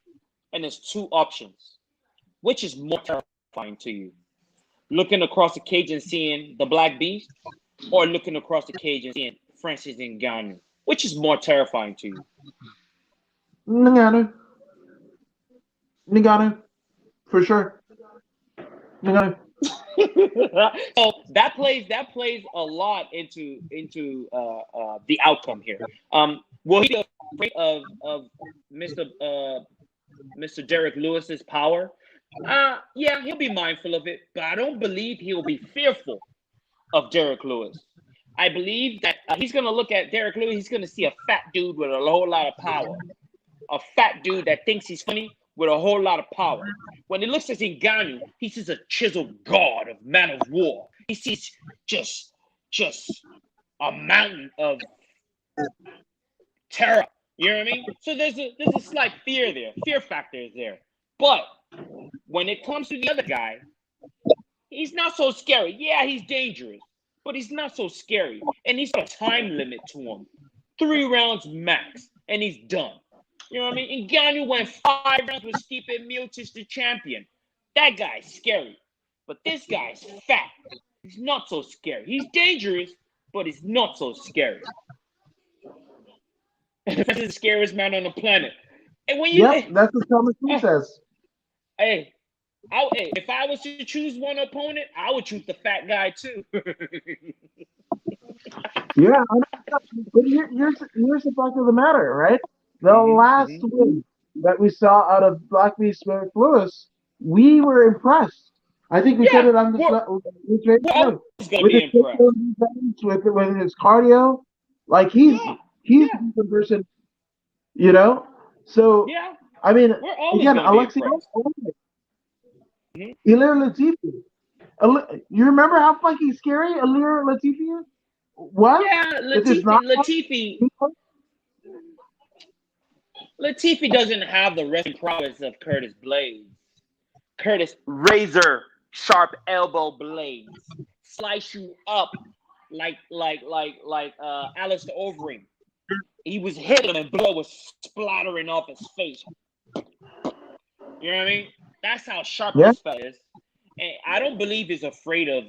and there's two options. Which is more terrifying to you? Looking across the cage and seeing the Black Beast, or looking across the cage and seeing Francis Ngannou? Which is more terrifying to you? Nagano, Nagano, for sure. Nagano. So that plays a lot into the outcome here. Will he be afraid of Mr. Mr. Derek Lewis's power? Yeah, he'll be mindful of it, but I don't believe he'll be fearful of Derek Lewis. I believe that he's going to look at Derek Lewis. He's going to see a fat dude with a whole lot of power, a fat dude that thinks he's funny with a whole lot of power. When he looks at Ngannou, he sees a chiseled god of man of war. He sees just just a mountain of terror. You know what I mean? So there's a slight fear there. Fear factor is there. But when it comes to the other guy, he's not so scary. Yeah, he's dangerous, but he's not so scary. And he's got a time limit to him. 3 rounds max, and he's done. You know what I mean? And Ngannou went 5 rounds with Stipe Miocic, the champion. That guy's scary. But this guy's fat. He's not so scary. He's dangerous, but he's not so scary. He's the scariest man on the planet. And when you, Yep, that's what Thomas Lee uh, says. hey, if I was to choose one opponent, I would choose the fat guy too. Yeah, But here's the fact of the matter, right? The last Hmm. win that we saw out of Blackbeast Smith Lewis, we were impressed. I think we said Yeah, it on this we're radio always gonna with be his impressed. physical defense, with his cardio. Like Yeah, he's yeah, the person, you know. So yeah. I mean, We're always again, gonna be Alexei, impressed. Mhm. Ilir Latifi. You remember how fucking scary Ilir Latifi was Yeah, with his knockout? Latifi doesn't have the wrestling prowess of Curtis Blades. Curtis razor sharp elbow blades slice you up like Alistair Overeem. He was hitting him and blood was splattering off his face. You know what I mean? That's how sharp Yeah, this fella is. And I don't believe he's afraid of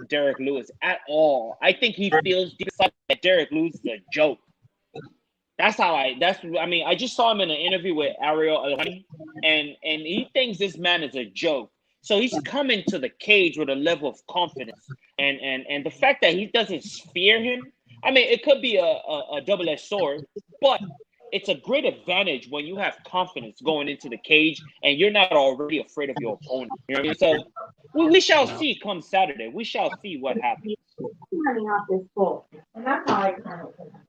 Derek Lewis at all. I think he feels deep inside that Derek Lewis is a joke. I mean, I just saw him in an interview with Ariel Alhani, and he thinks this man is a joke. So he's coming to the cage with a level of confidence. And the fact that he doesn't fear him, I mean, it could be a double-edged sword, but it's a great advantage when you have confidence going into the cage and you're not already afraid of your opponent. You know what I mean? So we shall see come Saturday. We shall see what happens.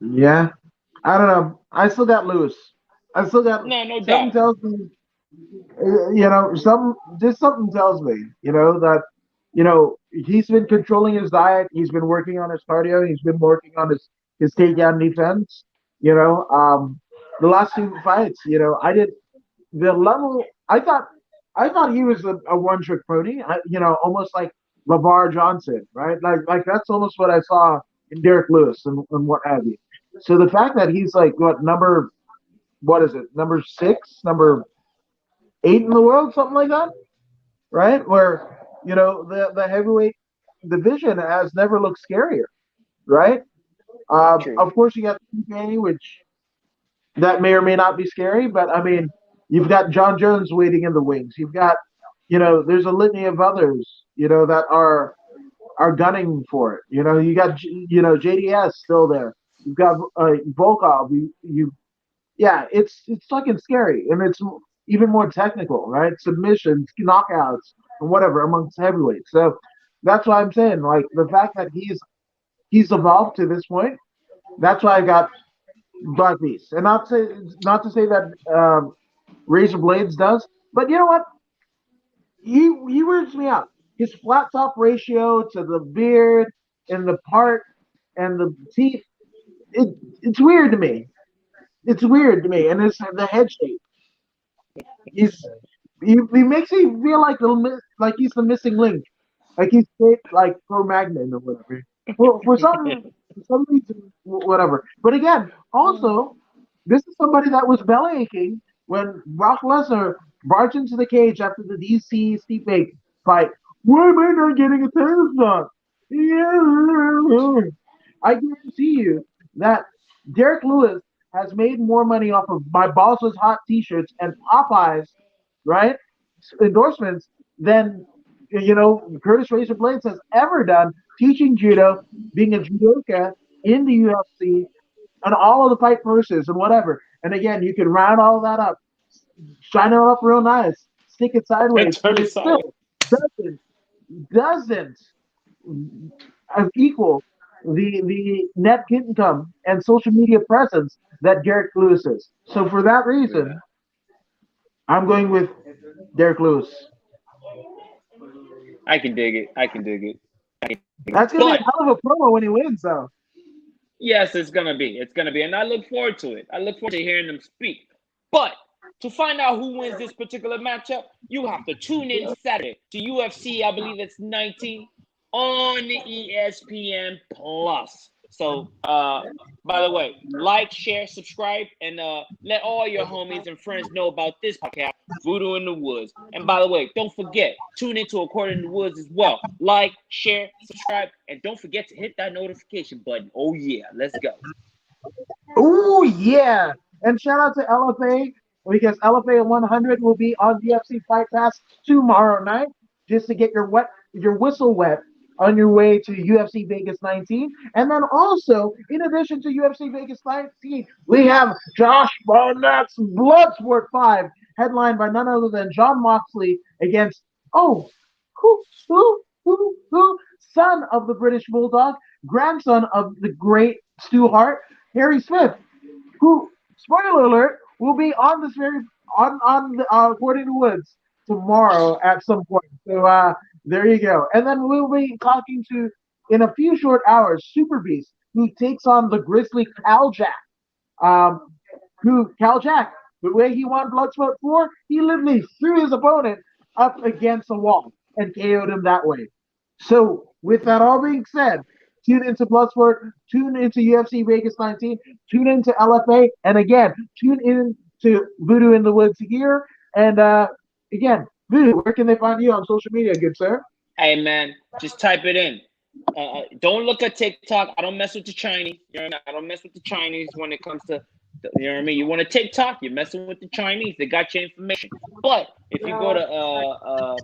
yeah. I don't know. I still got Lewis. I still got No, no something doubt. tells me, something tells me, that, he's been controlling his diet. He's been working on his cardio. He's been working on his takedown defense. The last two fights, I did the level. I thought he was a one trick pony. Almost like LeVar Johnson, right? Like that's almost what I saw in Derek Lewis and what have you. So the fact that he's like what is it, number six, number eight in the world, something like that, right? Where the heavyweight division has never looked scarier, right? True. Of course, you got TK, which that may or may not be scary, but I mean, you've got John Jones waiting in the wings. You've got, there's a litany of others, that are gunning for it. You got JDS still there. You've got Volkov. Yeah, it's fucking scary, and it's even more technical, right? Submissions, knockouts, and whatever amongst heavyweights. So that's why I'm saying, like, the fact that he's evolved to this point. That's why I got Black Beast, and not to say that Razor Blades does, but you know what? He weirds me out. His flat top ratio to the beard and the part and the teeth. It's weird to me. It's weird to me, and it's the head shape. He's he makes me feel like like he's the missing link, like he's shaped like Cro-Magnon or whatever. For some reason, whatever. But again, also, this is somebody that was belly aching when Brock Lesnar barged into the cage after the DC Stipe fight. Why am I not getting a title shot? Yeah. I guarantee you that Derek Lewis has made more money off of my boss was hot T-shirts and Popeyes, right? Endorsements than Curtis Razor Blades has ever done teaching judo, being a judoka in the UFC, and all of the fight purses and whatever. And again, you can round all that up, shine it up real nice, stick it And sideways, turn but it it solid. still doesn't equal the net income and social media presence that Derek Lewis is. So for that reason, I'm going with Derek Lewis. I can dig it. I can dig it. That's gonna be a But hell of a promo when he wins, though. yes, it's gonna be. It's gonna be, and I look forward to it. I look forward to hearing them speak. But to find out who wins this particular matchup, you have to tune in Saturday to UFC. I believe it's 19 on ESPN Plus. So, by the way, like, share, subscribe, and let all your homies and friends know about this podcast, Voodoo in the Woods. And by the way, don't forget, tune into According to the Woods as well. Like, share, subscribe, and don't forget to hit that notification button. Oh yeah, let's go. Oh yeah, and shout out to LFA because LFA 100 will be on UFC Fight Pass tomorrow night just to get your whistle wet on your way to UFC Vegas 19. And then also, in addition to UFC Vegas 19, we have Josh Barnett's Bloodsport 5, headlined by none other than John Moxley against, oh, who, son of the British Bulldog, grandson of the great Stu Hart, Harry Smith, who, spoiler alert, will be on this very on the According to Woods tomorrow at some point. So there you go. And then we'll be talking to in a few short hours Super Beast, who takes on the Grizzly Cal Jack. Um, who Cal Jack, the way he won Bloodsport 4, he literally threw his opponent up against a wall and KO'd him that way. So, with that all being said, tune into Bloodsport, tune into UFC Vegas 19, tune into LFA, and again, tune in to Voodoo in the Woods here. And again, Voodoo, where can they find you on social media, good sir? Hey man, just type it in. Don't look at TikTok. I don't mess with the Chinese. You know what I mean? I don't mess with the Chinese when it comes to, you know what I mean? You want to TikTok, you're messing with the Chinese. They got your information. But if you go to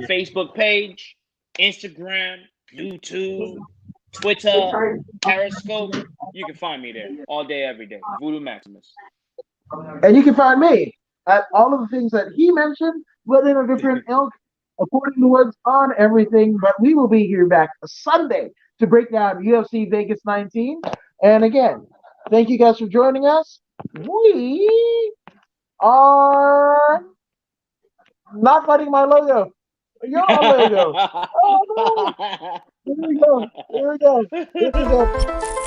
Facebook page, Instagram, YouTube, Twitter, Periscope, you can find me there all day, every day. Voodoo Maximus. And you can find me at all of the things that he mentioned, but in a different ilk, according to Woods on everything. But we will be here back Sunday to break down UFC Vegas 19. And again, thank you guys for joining us. We are not fighting my logo. Your logo. Oh no! Here we go. Here we go. Here we go.